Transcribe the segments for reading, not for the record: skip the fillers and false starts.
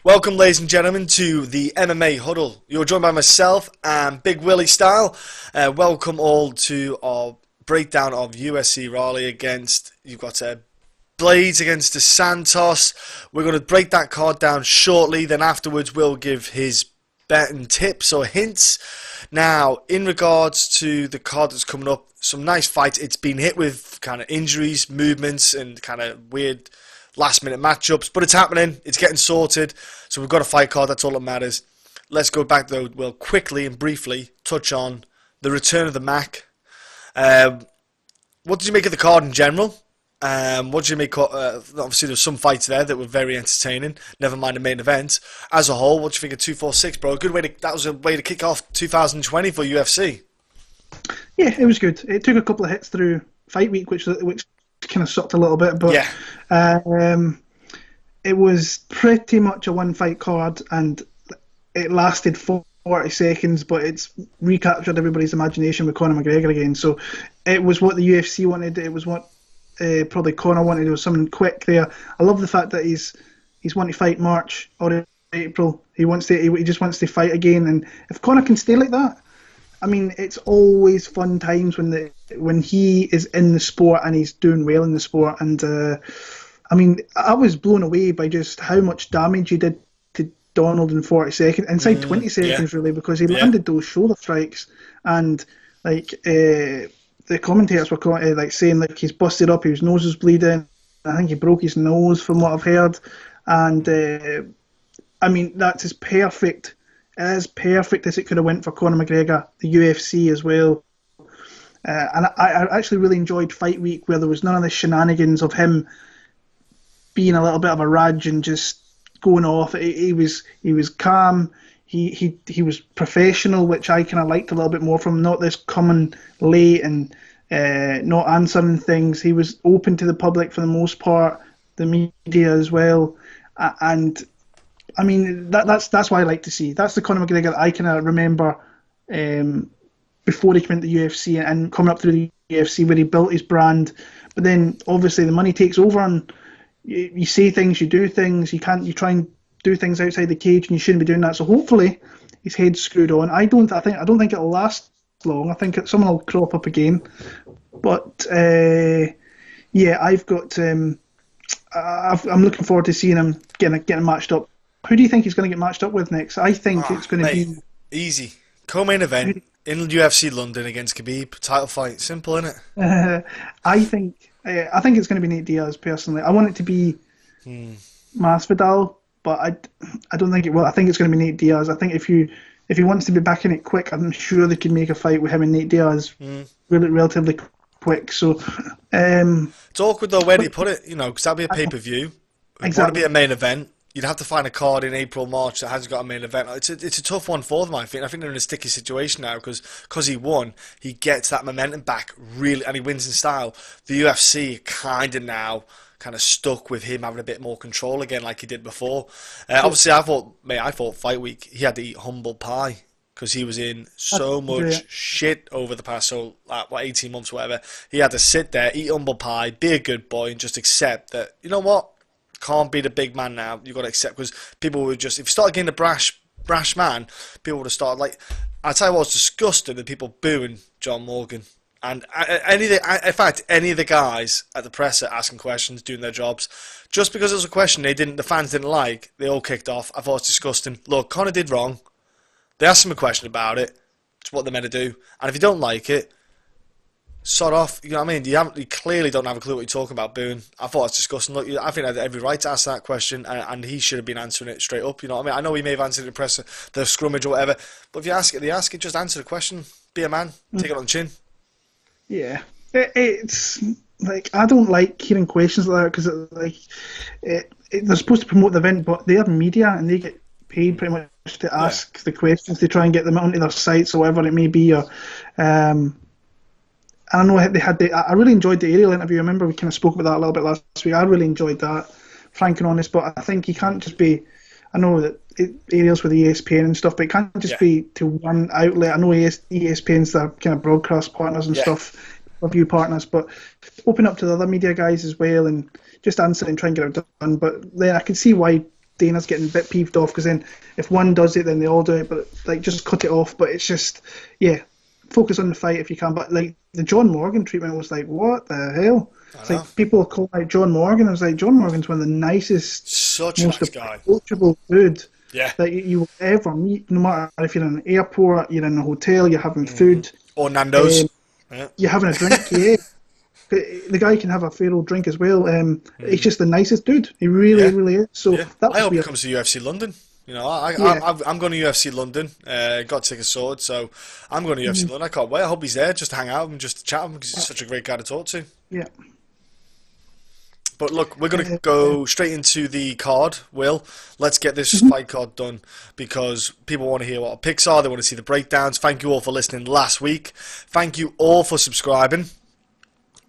Welcome, ladies and gentlemen, to the MMA Huddle. You're joined by myself and Big Willie Style. Welcome all to our breakdown of UFC Raleigh against, you've got Blaydes against the Santos. We're going to break that card down shortly. Then afterwards, we'll give his betting tips or hints. Now, in regards to the card that's coming up, some nice fights. It's been hit with kind of injuries, movements, and kind of weird last-minute matchups, but it's happening. It's getting sorted. So we've got a fight card. That's all that matters. Let's go back, though. We'll quickly and briefly touch on the return of the Mac. What did you make of the card in general? What did you make? Obviously, there's some fights there that were very entertaining. Never mind the main event. As a whole, what do you think of 246, bro? That was a way to kick off 2020 for UFC. Yeah, it was good. It took a couple of hits through fight week, which kind of sucked a little bit, but yeah. It was pretty much a one-fight card, and it lasted 40 seconds, but it's recaptured everybody's imagination with Conor McGregor again. So it was what the UFC wanted. It was what probably Conor wanted. It was something quick there. I love the fact that he's wanting to fight March or April. He just wants to fight again, and if Conor can stay like that, I mean, it's always fun times when he is in the sport and he's doing well in the sport. And I mean, I was blown away by just how much damage he did to Donald in 40 seconds, inside 20 seconds really, because he landed those shoulder strikes, and like the commentators were like saying like he's busted up, his nose was bleeding. I think he broke his nose from what I've heard, and I mean that's as perfect as it could have went for Conor McGregor, the UFC as well. And I actually really enjoyed Fight Week, where there was none of the shenanigans of him being a little bit of a rage and just going off. He was calm. He was professional, which I kind of liked a little bit more from him. Not this coming late and not answering things. He was open to the public for the most part, the media as well, and I mean, that's what I like to see. That's the Conor McGregor that I kind of remember before he came into the UFC and coming up through the UFC, where he built his brand. But then, obviously, the money takes over, and you say things, you do things. You try and do things outside the cage, and you shouldn't be doing that. So hopefully, his head's screwed on. I don't think it'll last long. I think someone will crop up again. But yeah, I've got. I'm looking forward to seeing him getting matched up. Who do you think he's going to get matched up with next? I think it's going to be easy. Co-main event in UFC London against Khabib. Title fight. Simple, isn't it? I think it's going to be Nate Diaz, personally. I want it to be Masvidal, but I don't think it will. I think it's going to be Nate Diaz. I think if he wants to be back in it quick, I'm sure they could make a fight with him and Nate Diaz relatively quick. So it's awkward though. Where do you put it? Because that'll be a pay-per-view. Exactly. Want to be a main event. You'd have to find a card in April, March that hasn't got a main event. It's a tough one for them, I think. I think they're in a sticky situation now because he won. He gets that momentum back, really, and he wins in style. The UFC kind of stuck with him having a bit more control again like he did before. Obviously, I thought Fight Week, he had to eat humble pie because he was in so much shit over the past 18 months, whatever. He had to sit there, eat humble pie, be a good boy, and just accept that, you know what? Can't be the big man now. You've got to accept, because people would just, if you started getting a brash man, people would have started like. I tell you what, was disgusting that people booing John Morgan and any of the guys at the presser asking questions, doing their jobs, just because it was a question the fans didn't like, they all kicked off. I thought it was disgusting. Look, Conor did wrong. They asked him a question about it. It's what they're meant to do, and if you don't like it, sod off, you know what I mean? You clearly don't have a clue what you're talking about, booing. I thought it's disgusting. Look, I think I had every right to ask that question, and he should have been answering it straight up. You know what I mean? I know he may have answered the presser, the scrummage or whatever, but if you ask it, just answer the question. Be a man. Take it on the chin. Yeah, it's like I don't like hearing questions like that because they're supposed to promote the event, but they're media and they get paid pretty much to ask the questions to try and get them onto their sites or whatever it may be, or. And I know they had I really enjoyed the Ariel interview. I remember we kind of spoke about that a little bit last week. I really enjoyed that, frank and honest. But I think you can't just be. I know that Ariel's with ESPN and stuff, but it can't just be to one outlet. I know ESPN's their kind of broadcast partners and stuff, review partners, but open up to the other media guys as well and just answer and try and get it done. But then I can see why Dana's getting a bit peeved off because then if one does it, then they all do it. But like, just cut it off. But it's just, yeah, focus on the fight if you can. But like the John Morgan treatment was like, what the hell? It's like people call out John Morgan. I was like, John Morgan's one of the nicest, most approachable dude that you will ever meet. No matter if you're in an airport, you're in a hotel, you're having food, or Nando's, you're having a drink. Yeah, the guy can have a fair old drink as well. He's just the nicest dude. He really is. So I hope he comes to UFC London. You know, I'm going to UFC London. Got tickets sorted, so I'm going to UFC London. I can't wait. I hope he's there just to hang out and just to chat with him because he's such a great guy to talk to. Yeah. But look, we're going to go straight into the card, Will. Let's get this fight card done because people want to hear what our picks are. They want to see the breakdowns. Thank you all for listening last week. Thank you all for subscribing.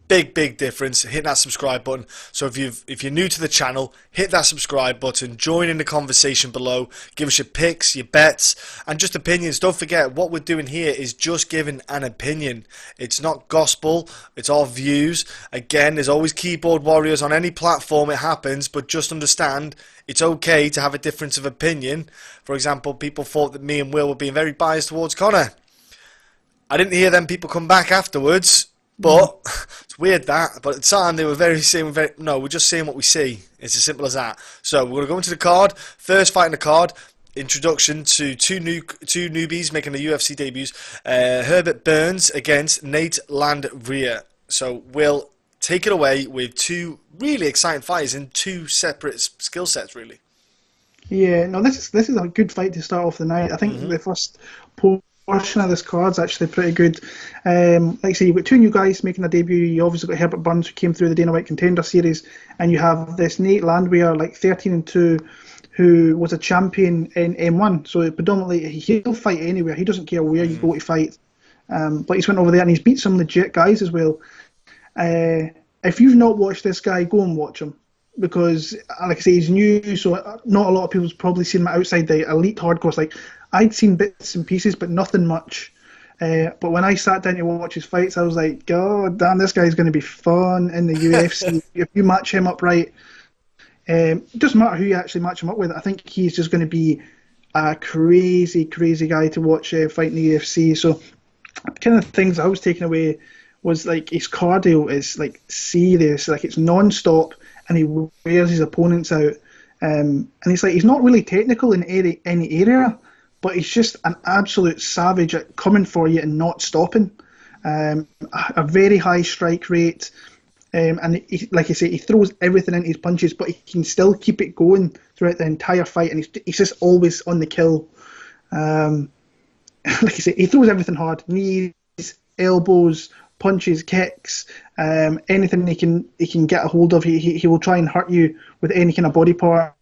Big difference. Hit that subscribe button. So if you're new to the channel, hit that subscribe button. Join in the conversation below. Give us your picks, your bets, and just opinions. Don't forget, what we're doing here is just giving an opinion. It's not gospel. It's our views. Again, there's always keyboard warriors on any platform. It happens, but just understand it's okay to have a difference of opinion. For example, people thought that me and Will were being very biased towards Conor. I didn't hear them people come back afterwards. But it's weird that. But at the time they were no, we're just saying what we see. It's as simple as that. So we're gonna go into the card. First fight in the card. Introduction to two newbies making the UFC debuts. Herbert Burns against Nate Landwehr. So we'll take it away with two really exciting fighters in two separate skill sets, really. Yeah, no, this is a good fight to start off the night. I think the first portion of this card's actually pretty good. Like I say, you've got two new guys making a debut. You obviously got Herbert Burns, who came through the Dana White Contender Series, and you have this Nate Landwehr, like 13-2, who was a champion in M1. So predominantly he'll fight anywhere. He doesn't care where you go to fight. But he's went over there and he's beat some legit guys as well. If you've not watched this guy, go and watch him. Because, like I say, he's new, so not a lot of people's probably seen him outside the elite hardcore. Like, I'd seen bits and pieces, but nothing much. But when I sat down to watch his fights, I was like, God damn, this guy's going to be fun in the UFC. If you match him up right, it doesn't matter who you actually match him up with. I think he's just going to be a crazy guy to watch fight in the UFC. So, kind of things I was taking away was, like, his cardio is, like, serious. Like, it's non-stop, and he wears his opponents out. And he's like, he's not really technical in any area, but he's just an absolute savage at coming for you and not stopping. A very high strike rate. And he, like I say, he throws everything into his punches, but he can still keep it going throughout the entire fight, and he's just always on the kill. Like I say, he throws everything hard. Knees, elbows, punches, kicks, anything he can get a hold of, he will try and hurt you with any kind of body part.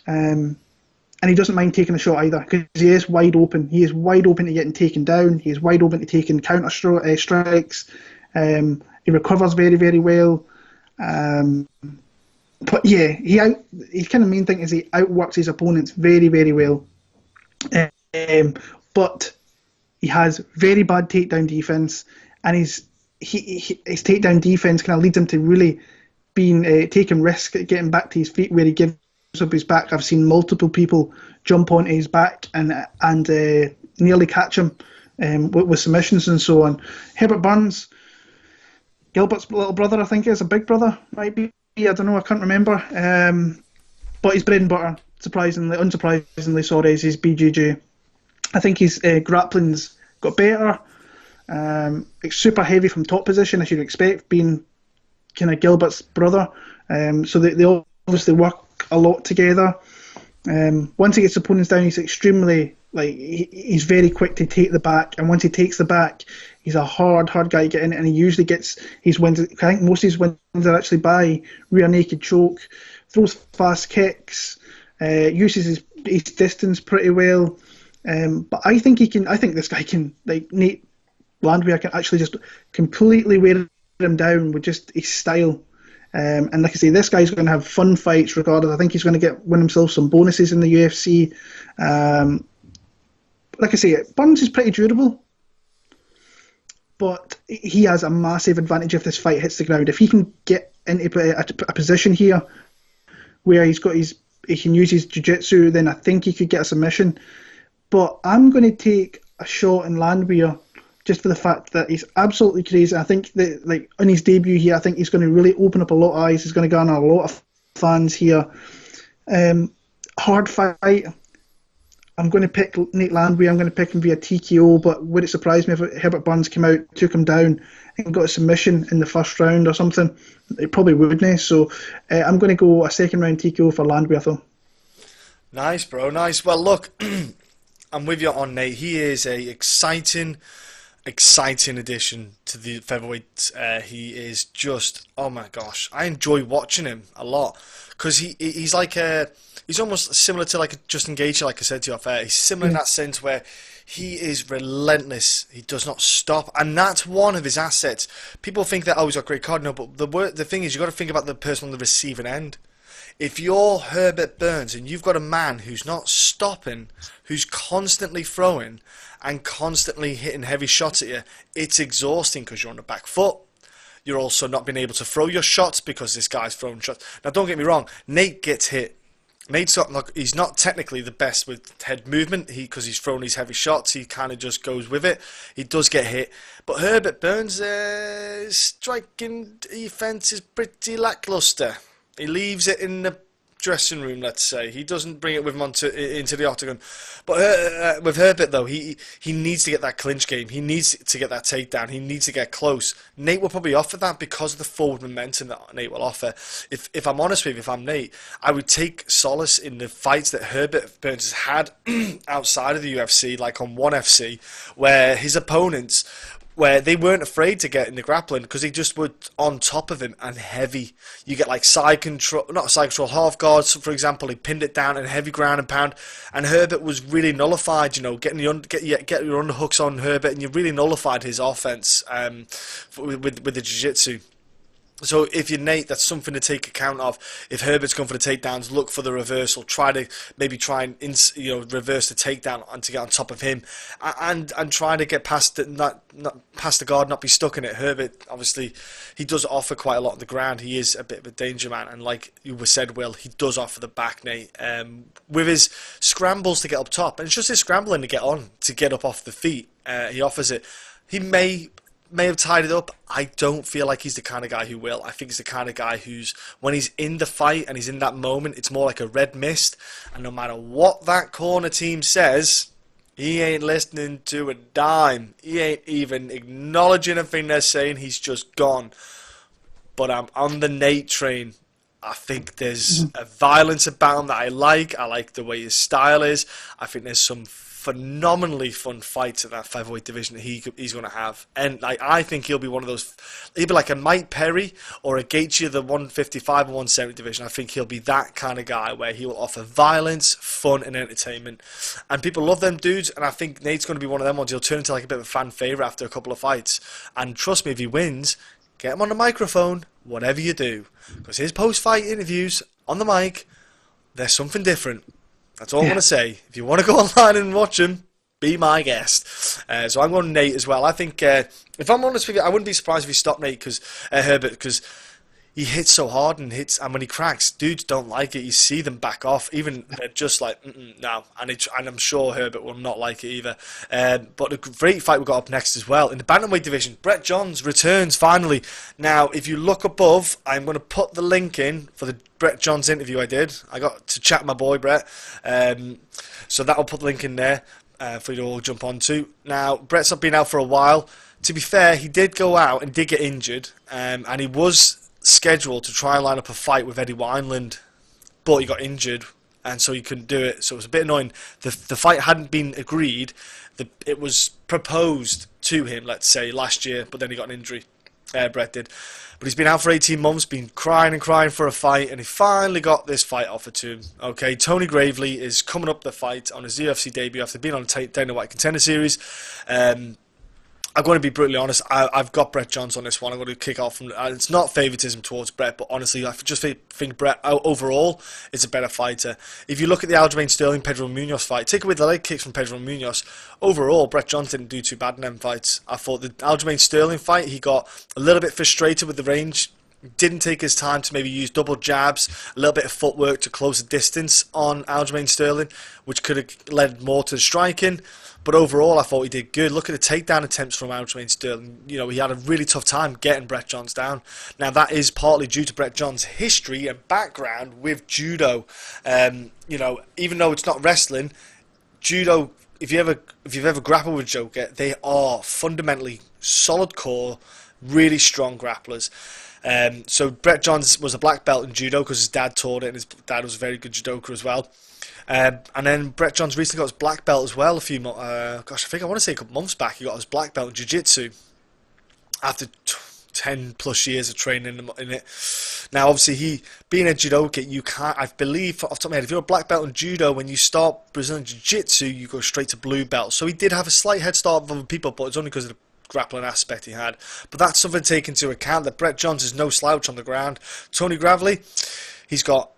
And he doesn't mind taking a shot either, because he is wide open. He is wide open to getting taken down. He is wide open to taking counter strikes. He recovers very well. But yeah, his kind of main thing is he outworks his opponents very well. But he has very bad takedown defense, and his takedown defense kind of leads him to really being taking risk at getting back to his feet, where he gives up his back. I've seen multiple people jump onto his back and nearly catch him with submissions and so on. Herbert Burns, Gilbert's little brother, I think, is a big brother, might be. I don't know, I can't remember. But his bread and butter, unsurprisingly, sorry, is his BJJ. I think his grappling's got better. It's super heavy from top position, as you'd expect, being kind of Gilbert's brother. So they obviously work a lot together. Once he gets opponents down, he's extremely, he's very quick to take the back, and once he takes the back, he's a hard guy to get in, and he usually gets his wins. I think most of his wins are actually by rear naked choke, throws fast kicks, uses his distance pretty well. But I think this guy can, like Nate Landwehr, can actually just completely wear him down with just his style. And like I say, this guy's going to have fun fights regardless. I think he's going to win himself some bonuses in the UFC. Like I say, Burns is pretty durable, but he has a massive advantage if this fight hits the ground. If he can get into a position here where he's got his he can use his jiu-jitsu, then I think he could get a submission. But I'm going to take a shot in Landwehr just for the fact that he's absolutely crazy. I think that, like, on his debut here, I think he's going to really open up a lot of eyes. He's going to garner a lot of fans here. Hard fight. I'm going to pick Nate Landwehr. I'm going to pick him via TKO, but would it surprise me if Herbert Burns came out, took him down, and got a submission in the first round or something? It probably wouldn't. So I'm going to go a second round TKO for Landwehr, though. Nice, bro. Nice. Well, look, I'm with you on Nate. He is a exciting addition to the featherweight. He is just, oh my gosh, I enjoy watching him a lot because he's like he's almost similar to like a Justin Gaethje, like I said to you off air. He's similar in that sense where he is relentless. He does not stop, and that's one of his assets. People think that, oh, he's got a great card. No, but the thing is, you've got to think about the person on the receiving end. If you're Herbert Burns and you've got a man who's not stopping, who's constantly throwing and constantly hitting heavy shots at you, it's exhausting because you're on the back foot. You're also not being able to throw your shots because this guy's throwing shots. Now, don't get me wrong, Nate gets hit. Nate's not, like, he's not technically the best with head movement because he's throwing these heavy shots. He kind of just goes with it. He does get hit. But Herbert Burns' striking defense is pretty lackluster. He leaves it in the dressing room, let's say. He doesn't bring it with him into the octagon. But with Herbert, though, he needs to get that clinch game. He needs to get that takedown. He needs to get close. Nate will probably offer that because of the forward momentum that Nate will offer. If I'm honest with you, if I'm Nate, I would take solace in the fights that Herbert Burns has had outside of the UFC, like on ONE FC, where his opponents, where they weren't afraid to get in the grappling because they just were on top of him and heavy. You get like not side control, half guards, for example. He pinned it down and heavy ground and pound, and Herbert was really nullified. You know, get your underhooks on Herbert, and you really nullified his offense with the jiu-jitsu. So if you're Nate, that's something to take account of. If Herbert's going for the takedowns, look for the reversal. Try and reverse the takedown and to get on top of him, and try to get past it, not past the guard, not be stuck in it. Herbert, obviously, he does offer quite a lot on the ground. He is a bit of a danger man, and like you said, Will, he does offer the back, Nate, with his scrambles to get up top, and it's just his scrambling to get up off the feet. He offers it. He may have tied it up. I don't feel like he's the kind of guy who will. I think he's the kind of guy who's, when he's in the fight and he's in that moment, it's more like a red mist, and no matter what that corner team says, he ain't listening to a dime. He ain't even acknowledging anything they're saying. He's just gone. But I'm on the Nate train. I think there's a violence about him that I like. I like the way his style is. I think there's some phenomenally fun fights in that featherweight division that he's going to have, and I think he'll be one of those. He'll be like a Mike Perry or a Gaethje of the 155 and 170 division. I think he'll be that kind of guy where he will offer violence, fun, and entertainment, and people love them dudes. And I think Nate's going to be one of them ones. He'll turn into like a bit of a fan favorite after a couple of fights. And trust me, if he wins, get him on the microphone, whatever you do, because his post-fight interviews on the mic, there's something different. That's all I'm going to say. If you want to go online and watch him, be my guest. So I'm going Nate as well. I think, if I'm honest with you, I wouldn't be surprised if he stopped Nate Herbert, because he hits so hard and when he cracks, dudes don't like it. You see them back off. Even they're just like, no. And I'm sure Herbert will not like it either. But a great fight we got up next as well. In the bantamweight division, Brett Johns returns finally. Now, if you look above, I'm going to put the link in for the Brett Johns interview I did. I got to chat with my boy, Brett. So that'll put the link in there for you to all jump onto. Now, Brett's not been out for a while. To be fair, he did go out and did get injured. And he was scheduled to try and line up a fight with Eddie Wineland, but he got injured and so he couldn't do it, so it was a bit annoying. The fight hadn't been agreed. It was proposed to him, let's say, last year, but then he got an injury. Brett did. But he's been out for 18 months, been crying and crying for a fight, and he finally got this fight offered to him. Okay, Tony Gravely is coming up the fight on his UFC debut after being on the Dana White Contender Series. I'm going to be brutally honest. I've got Brett Johns on this one. I'm going to kick off from. It's not favoritism towards Brett, but honestly, I just think Brett overall is a better fighter. If you look at the Aljamain Sterling Pedro Munoz fight, take away the leg kicks from Pedro Munoz. Overall, Brett Johns didn't do too bad in them fights. I thought the Aljamain Sterling fight, he got a little bit frustrated with the range. didn't take his time to maybe use double jabs, a little bit of footwork to close the distance on Aljamain Sterling, which could have led more to the striking. But overall, I thought he did good. Look at the takedown attempts from Aljamain Sterling. You know, he had a really tough time getting Brett Johns down. Now, that is partly due to Brett Johns' history and background with judo. You know, even though it's not wrestling, judo, if you've ever grappled with Joker, they are fundamentally solid core, really strong grapplers. So Brett Johns was a black belt in judo because his dad taught it, and his dad was a very good judoka as well. And then Brett Johns recently got his black belt as well. I want to say a couple months back, he got his black belt in jiu-jitsu after 10 plus years of training in it. Now, obviously, he being a judoka, you can't. I believe off the top of my head, if you're a black belt in judo, when you start Brazilian jiu-jitsu, you go straight to blue belt. So he did have a slight head start of other people, but it's only because of the grappling aspect he had. But that's something to take into account, that Brett Johns is no slouch on the ground. Tony Gravely, he's got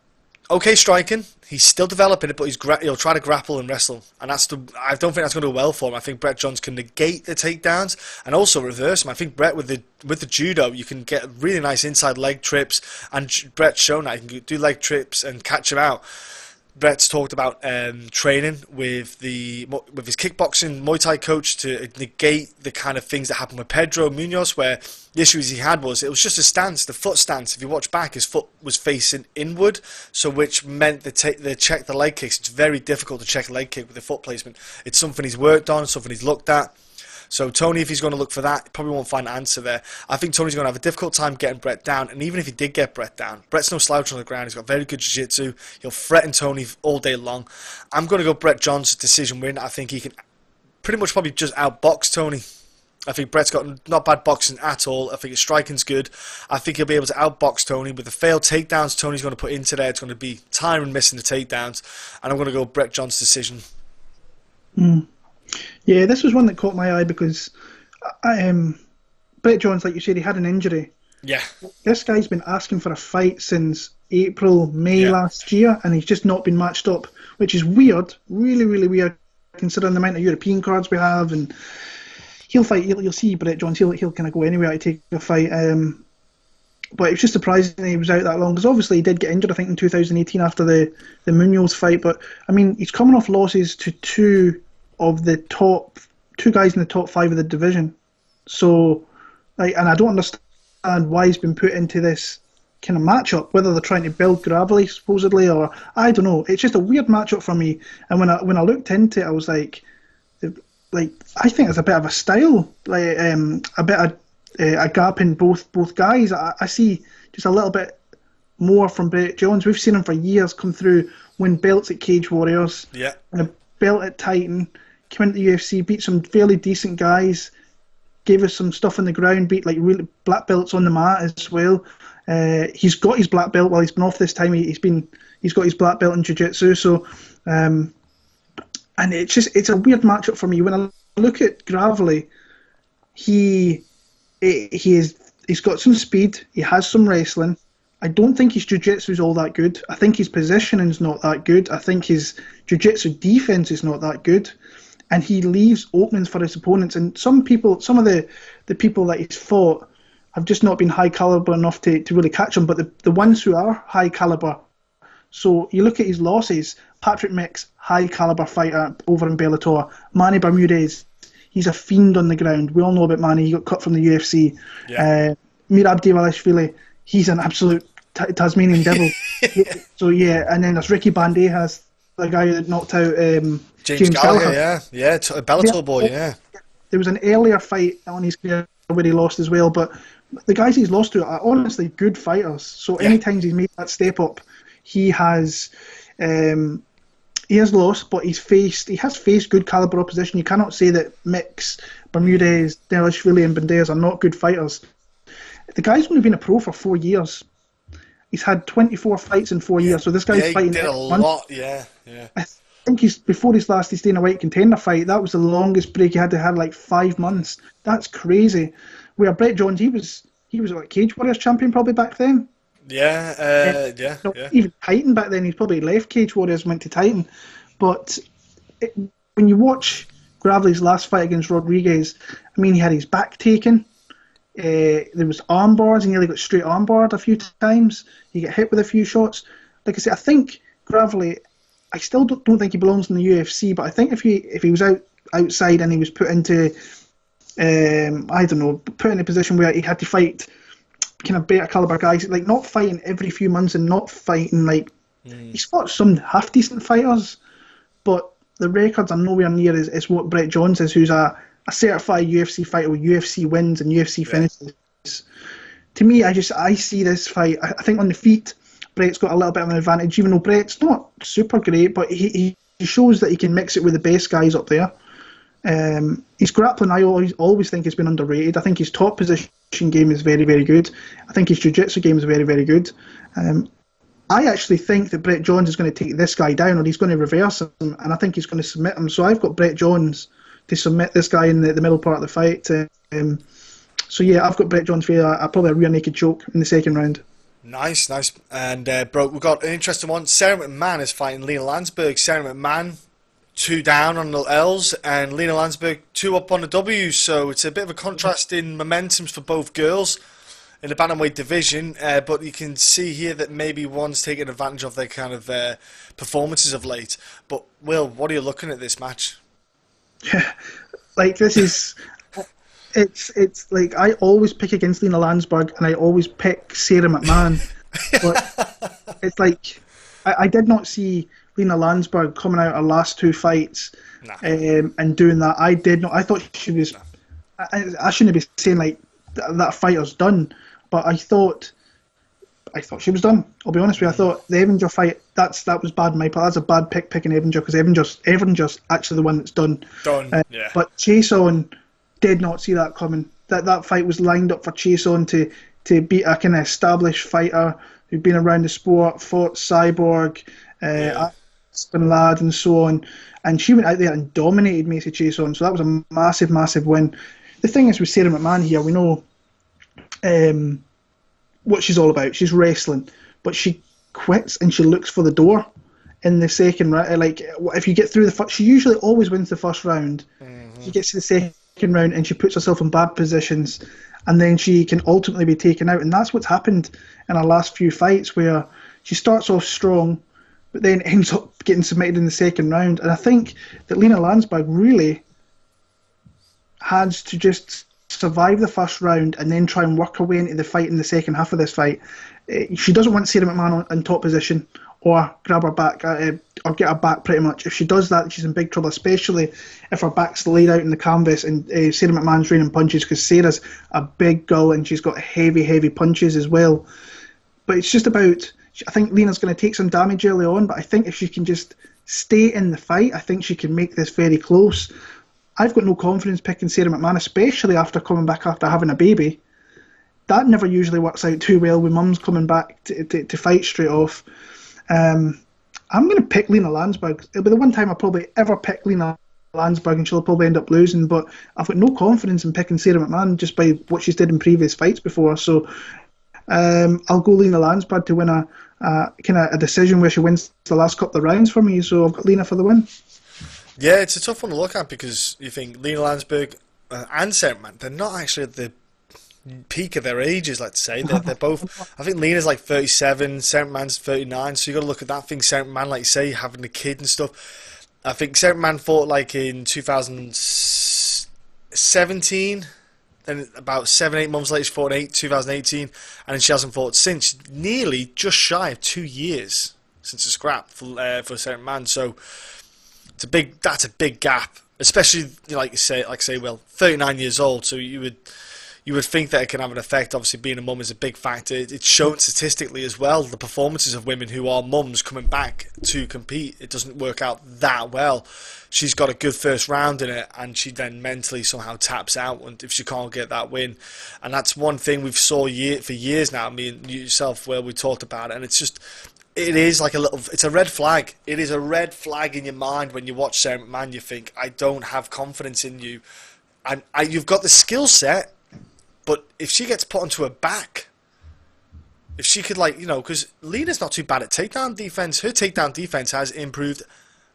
okay striking. He's still developing it, but he'll try to grapple and wrestle, and I don't think that's going to go well for him. I think Brett Johns can negate the takedowns and also reverse them. I think Brett with the judo, you can get really nice inside leg trips, and Brett's shown that he can do leg trips and catch him out. Brett's talked about training with his kickboxing Muay Thai coach to negate the kind of things that happened with Pedro Munoz, where the issues he had was it was just a stance, the foot stance. If you watch back, his foot was facing inward, so which meant they check the leg kicks. It's very difficult to check a leg kick with the foot placement. It's something he's worked on, something he's looked at. So Tony, if he's going to look for that, he probably won't find an answer there. I think Tony's going to have a difficult time getting Brett down, and even if he did get Brett down, Brett's no slouch on the ground. He's got very good jiu-jitsu. He'll threaten Tony all day long. I'm going to go Brett Johns' decision win. I think he can pretty much probably just outbox Tony. I think Brett's got not bad boxing at all. I think his striking's good. I think he'll be able to outbox Tony. With the failed takedowns Tony's going to put into there, it's going to be tiring missing the takedowns, and I'm going to go Brett Johns' decision. Yeah, this was one that caught my eye because Brett Johns, like you said, he had an injury. Yeah. This guy's been asking for a fight since April, May last year, and he's just not been matched up, which is weird, really, really weird, considering the amount of European cards we have. And he'll fight. You'll see Brett Johns. He'll kind of go anywhere to take a fight. But it was just surprising he was out that long, because obviously he did get injured, I think, in 2018 after the Munoz fight. But I mean, he's coming off losses to two guys in the top 5 of the division. So, and I don't understand why he's been put into this kind of matchup, whether they're trying to build Gravely supposedly, or I don't know. It's just a weird matchup for me. And when I looked into it, I was like I think it's a bit of a style, a bit of a gap in both guys. I see just a little bit more from Brett Johns. We've seen him for years come through, win belts at Cage Warriors, and a belt at Titan. Came into the UFC, beat some fairly decent guys, gave us some stuff on the ground, beat like really black belts on the mat as well. He's got his black belt while he's been off this time. He's got his black belt in jiu-jitsu. So, and it's a weird matchup for me. When I look at Gravely, he's got some speed. He has some wrestling. I don't think his jiu-jitsu is all that good. I think his positioning is not that good. I think his jiu-jitsu defense is not that good. And he leaves openings for his opponents. And some of the people that he's fought have just not been high caliber enough to really catch him. But the ones who are high caliber, so you look at his losses, Patrick Mix, high caliber fighter over in Bellator. Manny Bermudez, he's a fiend on the ground. We all know about Manny. He got cut from the UFC. Yeah. Mirab Devalishvili, he's an absolute Tasmanian devil. So yeah, and then there's Ricky Bandejas, the guy that knocked out James Gallagher. A Bellator boy, yeah. There was an earlier fight on his career where he lost as well, but the guys he's lost to are honestly good fighters. So anytime he's made that step up, he has lost, but he has faced good caliber opposition. You cannot say that Mix, Bermudez, Delishvili and Banderas are not good fighters. The guy's only been a pro for 4 years. He's had 24 fights in 4 years, so this guy's fighting. He did a lot, yeah. I think before his last Dana White contender fight, that was the longest break he had to have, like 5 months. That's crazy. Where Brett Johns, he was like Cage Warriors champion probably back then. Yeah. Even Titan back then. He's probably left Cage Warriors and went to Titan. But when you watch Gravely's last fight against Rodriguez, I mean, he had his back taken. There was armboards, and he nearly got straight armbarred a few times. He got hit with a few shots. Like I said, I think Gravely, I still don't think he belongs in the UFC, but I think if he was outside and he was put into, I don't know, put in a position where he had to fight kind of better caliber guys, like not fighting every few months and not fighting like he's fought some half decent fighters, but the records are nowhere near as what Brett Jones is, who's a certified UFC fighter with UFC wins and UFC finishes. To me, I see this fight. I think on the feet, Brett's got a little bit of an advantage, even though Brett's not super great, but he shows that he can mix it with the best guys up there. His grappling, I always think, has been underrated. I think his top position game is very, very good. I think his jiu-jitsu game is very, very good. I actually think that Brett Jones is going to take this guy down, or he's going to reverse him, and I think he's going to submit him. So I've got Brett Jones to submit this guy in the middle part of the fight. So yeah, I've got Brett Jones for probably a rear naked choke in the second round. Nice. And bro, we've got an interesting one. Sara McMann is fighting Lina Landsberg. Sara McMann 2 down on the L's, and Lina Landsberg 2 up on the W's. So it's a bit of a contrast in momentums for both girls in the bantamweight division, but you can see here that maybe one's taking advantage of their kind of performances of late. But Will, what are you looking at this match? Yeah, like this is, it's like I always pick against Lina Landsberg and I always pick Sara McMann, but it's like I did not see Lina Landsberg coming out her last 2 fights and doing that. I did not. I thought she was. I shouldn't be saying like that fighter's done. But I thought she was done. I'll be honest with you. I thought the Evinger fight, that was bad in my part. That's a bad picking Evinger, because Evinger's actually the one that's done. Yeah. But Chiesa did not see that coming. That fight was lined up for Chiesa to beat a kind of established fighter who'd been around the sport, fought Cyborg, Aspen Lad, and so on. And she went out there and dominated Macy Chiesa. So that was a massive, massive win. The thing is with Sara McMann here, we know what she's all about. She's wrestling, but she quits and she looks for the door in the second round. Like, if you get through the first, she usually always wins the first round. She gets to the second round and she puts herself in bad positions, and then she can ultimately be taken out. And that's what's happened in her last few fights, where she starts off strong but then ends up getting submitted in the second round. And I think that Lina Landsberg really has to just survive the first round and then try and work her way into the fight in the second half of this fight. She doesn't want Sara McMann in top position or grab her back or get her back pretty much. If she does that, she's in big trouble, especially if her back's laid out in the canvas and Sara McMahon's raining punches, because Sarah's a big girl and she's got heavy, heavy punches as well. But it's just about, I think Lina's going to take some damage early on, but I think if she can just stay in the fight, I think she can make this very close. I've got no confidence picking Sara McMann, especially after coming back after having a baby. That never usually works out too well when mum's coming back to fight straight off. I'm going to pick Lina Landsberg. It'll be the one time I probably ever pick Lina Landsberg, and she'll probably end up losing, but I've got no confidence in picking Sara McMann just by what she's did in previous fights before. So I'll go Lina Landsberg to win a decision where she wins the last couple of rounds for me. So I've got Lina for the win. Yeah, it's a tough one to look at, because you think Lina Landsberg and Sara McMann, they're not actually at the peak of their ages, let's say. They're both, I think Lina's like 37, Sara McMann's 39, so you got to look at that thing. Sara McMann, like you say, having a kid and stuff. I think Sara McMann fought like in 2017, then about 7-8 months later she fought in 2018, and then she hasn't fought since. Nearly just shy of 2 years since the scrap for Sara McMann. So that's a big gap, especially like you say, well, 39 years old. So you would think that it can have an effect. Obviously, being a mum is a big factor. It's shown statistically as well. The performances of women who are mums coming back to compete, it doesn't work out that well. She's got a good first round in it, and she then mentally somehow taps out if she can't get that win. And that's one thing we've saw for years now. I mean, you yourself, where we talked about it, and it's just. It is like it's a red flag. It is a red flag in your mind when you watch Sara McMann. You think, I don't have confidence in you. And you've got the skill set, but if she gets put onto her back, if she could, because Lina's not too bad at takedown defense. Her takedown defense has improved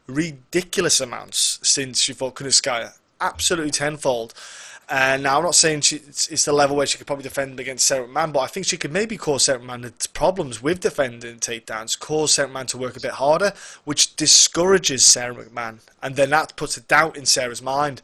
ridiculous amounts since she fought Kunitskaya. Absolutely tenfold. Now, I'm not saying it's the level where she could probably defend against Sara McMann, but I think she could maybe cause Sara McMann problems with defending takedowns, cause Sara McMann to work a bit harder, which discourages Sara McMann. And then that puts a doubt in Sarah's mind.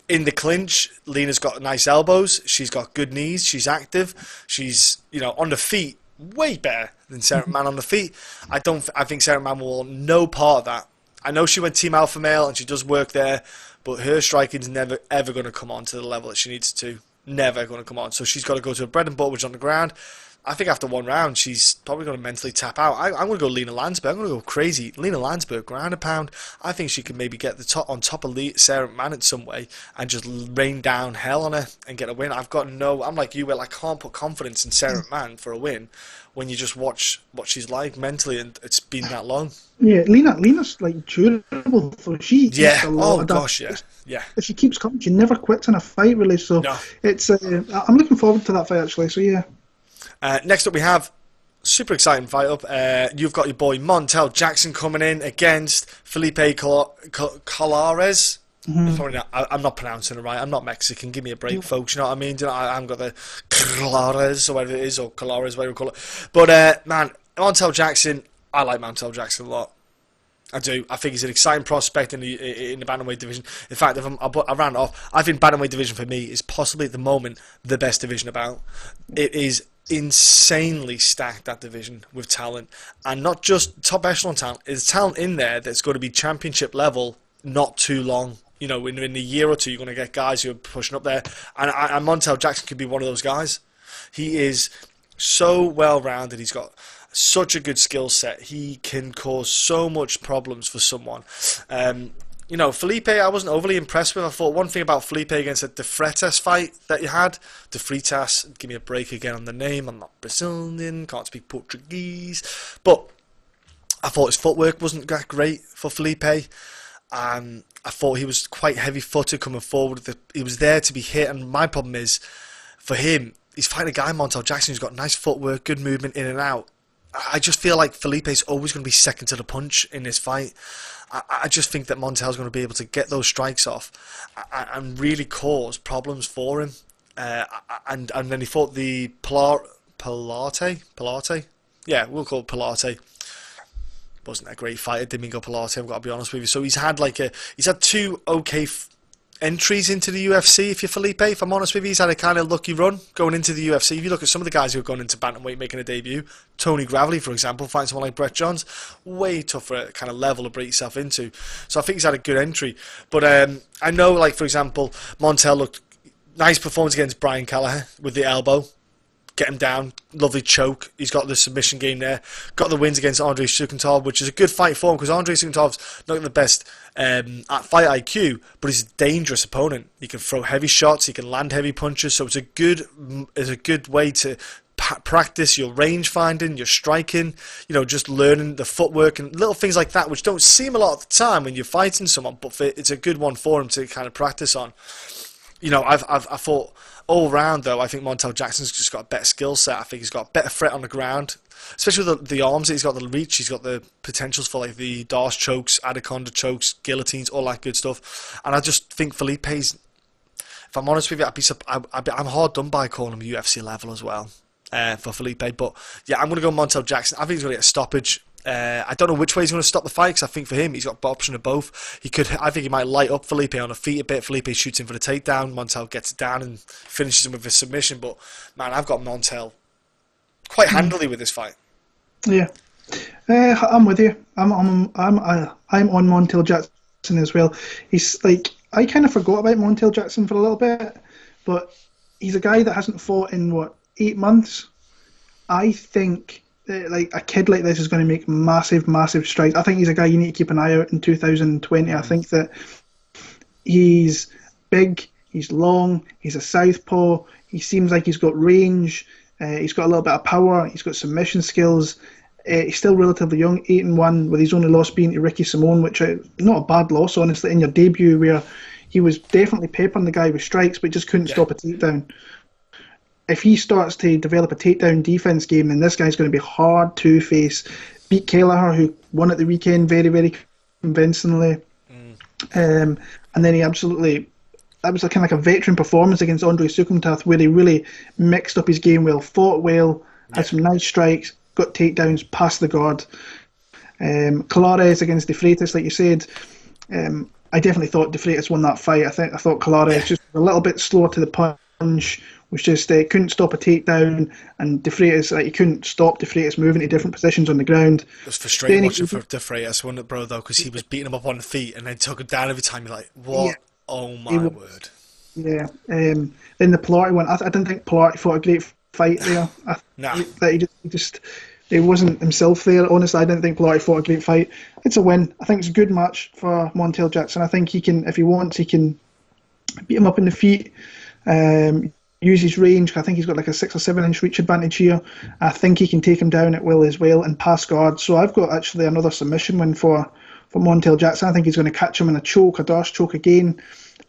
In the clinch, Lina's got nice elbows. She's got good knees. She's active. She's, on the feet, way better than Sara McMann on the feet. I think Sara McMann will want no part of that. I know she went Team Alpha Male and she does work there, but her striking's never ever going to come on to the level that she needs to. Never going to come on. So she's got to go to her bread and butter, which is on the ground. I think after one round, she's probably going to mentally tap out. I'm going to go Lina Landsberg. I'm going to go crazy. Lina Landsberg, ground and pound. I think she could maybe get on top of Sara McMann in some way and just rain down hell on her and get a win. I'm like you, Will. I can't put confidence in Sara McMann for a win when you just watch what she's like mentally, and it's been that long. Yeah, Lina's like durable, so she yeah. Oh gosh, yeah. If she keeps coming, she never quits in a fight, really. So no. It's I'm looking forward to that fight actually. So yeah. Next up, we have super exciting fight up. You've got your boy Montel Jackson coming in against Felipe Colares. Mm-hmm. I'm not pronouncing it right. I'm not Mexican. Give me a break, folks. You know what I mean? I haven't got the Colares or whatever it is, or Colares, whatever you call it. But man, Montel Jackson, I like Montel Jackson a lot. I do. I think he's an exciting prospect in the bantamweight division. In fact, I ran it off, I think bantamweight division for me is possibly at the moment the best division about. It is insanely stacked, that division, with talent, and not just top echelon talent. There's talent in there that's going to be championship level not too long. In a year or two, you're going to get guys who are pushing up there, and Montel Jackson could be one of those guys. He is so well rounded. He's got such a good skill set. He can cause so much problems for someone. Felipe, I wasn't overly impressed with. I thought one thing about Felipe against the De Freitas fight that you had. De Freitas, give me a break again on the name. I'm not Brazilian, can't speak Portuguese. But I thought his footwork wasn't that great for Felipe. I thought he was quite heavy-footed coming forward. He was there to be hit, and my problem is, for him, he's fighting a guy, Montel Jackson, who's got nice footwork, good movement in and out. I just feel like Felipe's always going to be second to the punch in this fight. I just think that Montel's going to be able to get those strikes off and really cause problems for him. And then he fought the Pilate? Yeah, we'll call it Pilate. Wasn't a great fighter, Domingo Pilate, I've got to be honest with you. So he's had two okay entries into the UFC, if you're Felipe, if I'm honest with you. He's had a kind of lucky run going into the UFC. If you look at some of the guys who have gone into bantamweight making a debut, Tony Gravely, for example, fighting someone like Brett Johns, way tougher kind of level to break yourself into. So I think he's had a good entry. But I know, like, for example, Montel looked nice performance against Brian Kelleher with the elbow. Get him down, lovely choke. He's got the submission game there. Got the wins against Andrei Sukhantov, which is a good fight for him because Andrei Sukhantov's not the best at fight IQ, but he's a dangerous opponent. He can throw heavy shots, he can land heavy punches, so it's a good way to practice your range finding, your striking, just learning the footwork and little things like that, which don't seem a lot at the time when you're fighting someone, but it's a good one for him to kind of practice on. I thought all round, though, I think Montel Jackson's just got a better skill set. I think he's got a better threat on the ground, especially with the arms. He's got the reach. He's got the potentials for like the Darce chokes, Anaconda chokes, guillotines, all that good stuff. And I just think Felipe's, if I'm honest with you, I'm hard done by calling him UFC level as well for Felipe. But yeah, I'm going to go Montel Jackson. I think he's going to get a stoppage. I don't know which way he's going to stop the fight because I think for him he's got the option of both. I think he might light up Felipe on the feet a bit. Felipe shoots in for the takedown. Montel gets it down and finishes him with a submission. But man, I've got Montel quite handily with this fight. Yeah, I'm with you. I'm on Montel Jackson as well. He's like, I kind of forgot about Montel Jackson for a little bit, but he's a guy that hasn't fought in 8 months. I think like a kid like this is going to make massive strides. I think he's a guy you need to keep an eye out in 2020. I think that he's big, he's long, he's a southpaw, he seems like he's got range, he's got a little bit of power, he's got submission skills. He's still relatively young, 8-1, with his only loss being to Ricky Simone, which not a bad loss, honestly, in your debut, where he was definitely peppering the guy with strikes but just couldn't stop a takedown. If he starts to develop a takedown defense game, then this guy's going to be hard to face. Beat Kelleher, who won at the weekend very convincingly. And then he absolutely was a kind of like a veteran performance against Andre Sukumtath, where he really mixed up his game well, fought well, had some nice strikes, got takedowns, passed the guard. Colares against De Freitas, like you said, I definitely thought De Freitas won that fight. I thought Colares just a little bit slower to the punch, was just couldn't stop a takedown, and De Freitas, he couldn't stop De Freitas moving to different positions on the ground. It was frustrating watching for De Freitas, wasn't it, bro, though, because he was beating him up on the feet and then took him down every time. You're like, what? Yeah. Oh my word. Yeah. Then the Pilarti one, I didn't think Pilarti fought a great fight there. That he wasn't himself there. Honestly, I didn't think Pilarti fought a great fight. It's a win. I think it's a good match for Montel Jackson. I think he can, if he wants, he can beat him up in the feet, use his range. I think he's got like a 6 or 7 inch reach advantage here. I think he can take him down at will as well and pass guard. So I've got actually another submission win for Montel Jackson. I think he's going to catch him in a choke, a Darce choke again,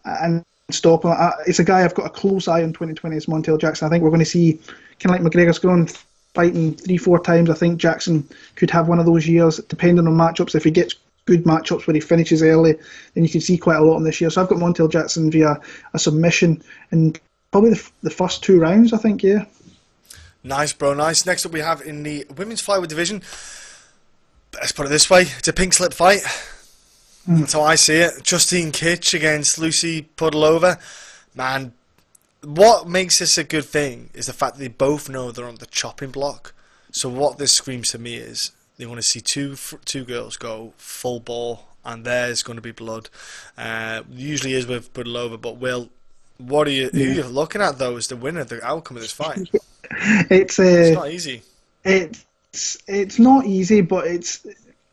and stop him. It's a guy I've got a close eye on 2020 is Montel Jackson. I think we're going to see, kind of like McGregor's going fighting 3-4 times. I think Jackson could have one of those years, depending on matchups. If he gets good matchups where he finishes early, then you can see quite a lot on this year. So I've got Montel Jackson via a submission in probably the first 2 rounds, I think, yeah. Nice, bro, nice. Next up we have in the women's flyweight division, let's put it this way, it's a pink slip fight. That's how I see it. Justine Kish against Lucie Pudilova. Man, what makes this a good thing is the fact that they both know they're on the chopping block. So what this screams to me is they want to see two girls go full bore, and there's going to be blood. Usually is with Pudilova, but Will, who are you looking at though as the winner, the outcome of this fight? It's not easy. It's not easy, but it's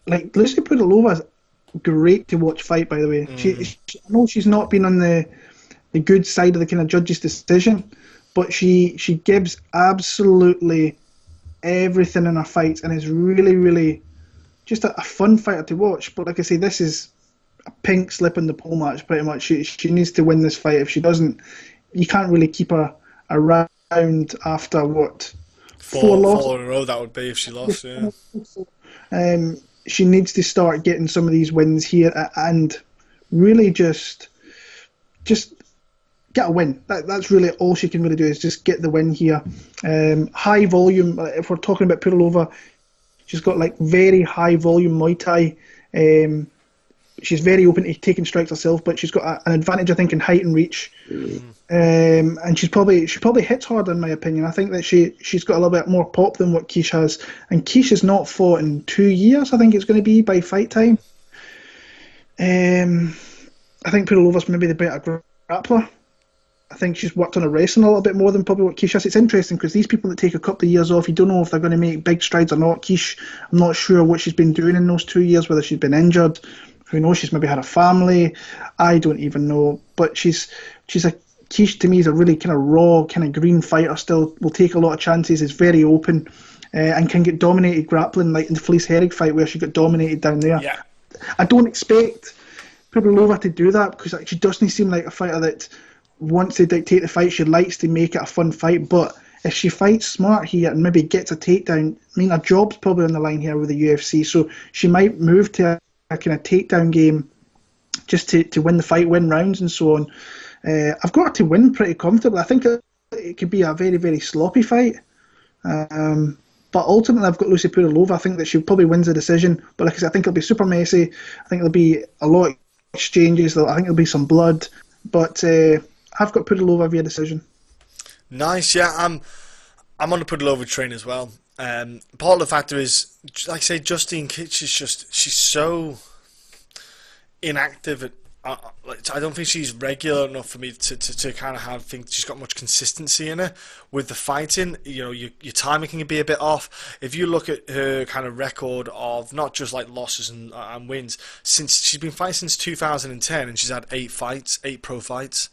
like Lucie Pudilova is great to watch fight. By the way, I know she's not been on the good side of the kind of judge's decision, but she gives absolutely everything in her fights and is really, really just a fun fighter to watch. But like I say, this is a pink slip in the pole match pretty much. She needs to win this fight. If she doesn't, you can't really keep her around after what, 4 losses? 4 in a row that would be if she lost, yeah. She needs to start getting some of these wins here and really just get a win. That's really all she can really do, is just get the win here. High volume, if we're talking about Pudilova, she's got like very high volume Muay Thai. She's very open to taking strikes herself, but she's got an advantage, I think, in height and reach. And she probably hits harder, in my opinion. I think that she's got a little bit more pop than what Kish has. And Kish has not fought in 2 years, I think it's going to be, by fight time. I think Pudilova's maybe the better grappler. I think she's worked on her wrestling a little bit more than probably what Kish has. It's interesting because these people that take a couple of years off, you don't know if they're going to make big strides or not. Kish, I'm not sure what she's been doing in those 2 years, whether she's been injured. Who knows? She's maybe had a family. I don't even know. But Kish to me is a really kind of raw, kind of green fighter still. Will take a lot of chances, is very open, and can get dominated grappling, like in the Felice Herrig fight where she got dominated down there. Yeah. I don't expect Pudilova to do that because she doesn't seem like a fighter that wants to dictate the fight. She likes to make it a fun fight, but if she fights smart here and maybe gets a takedown, I mean, her job's probably on the line here with the UFC, so she might move to a kind of takedown game just to win the fight, win rounds and so on. I've got her to win pretty comfortably. I think it could be a very, very sloppy fight. But ultimately, I've got Lucie Pudilova. I think that she probably wins the decision. But like I said, I think it'll be super messy. I think there'll be a lot of exchanges. I think there'll be some blood. But I've got Pudilova via decision. Nice, yeah. I'm on the Pudilova train as well. Part of the factor is, like I say, Justine Kish is she's so inactive. I don't think she's regular enough for me to kind of think she's got much consistency in her with the fighting. You know, your timing can be a bit off. If you look at her kind of record of not just like losses and wins, since she's been fighting since 2010 and she's had 8 pro fights.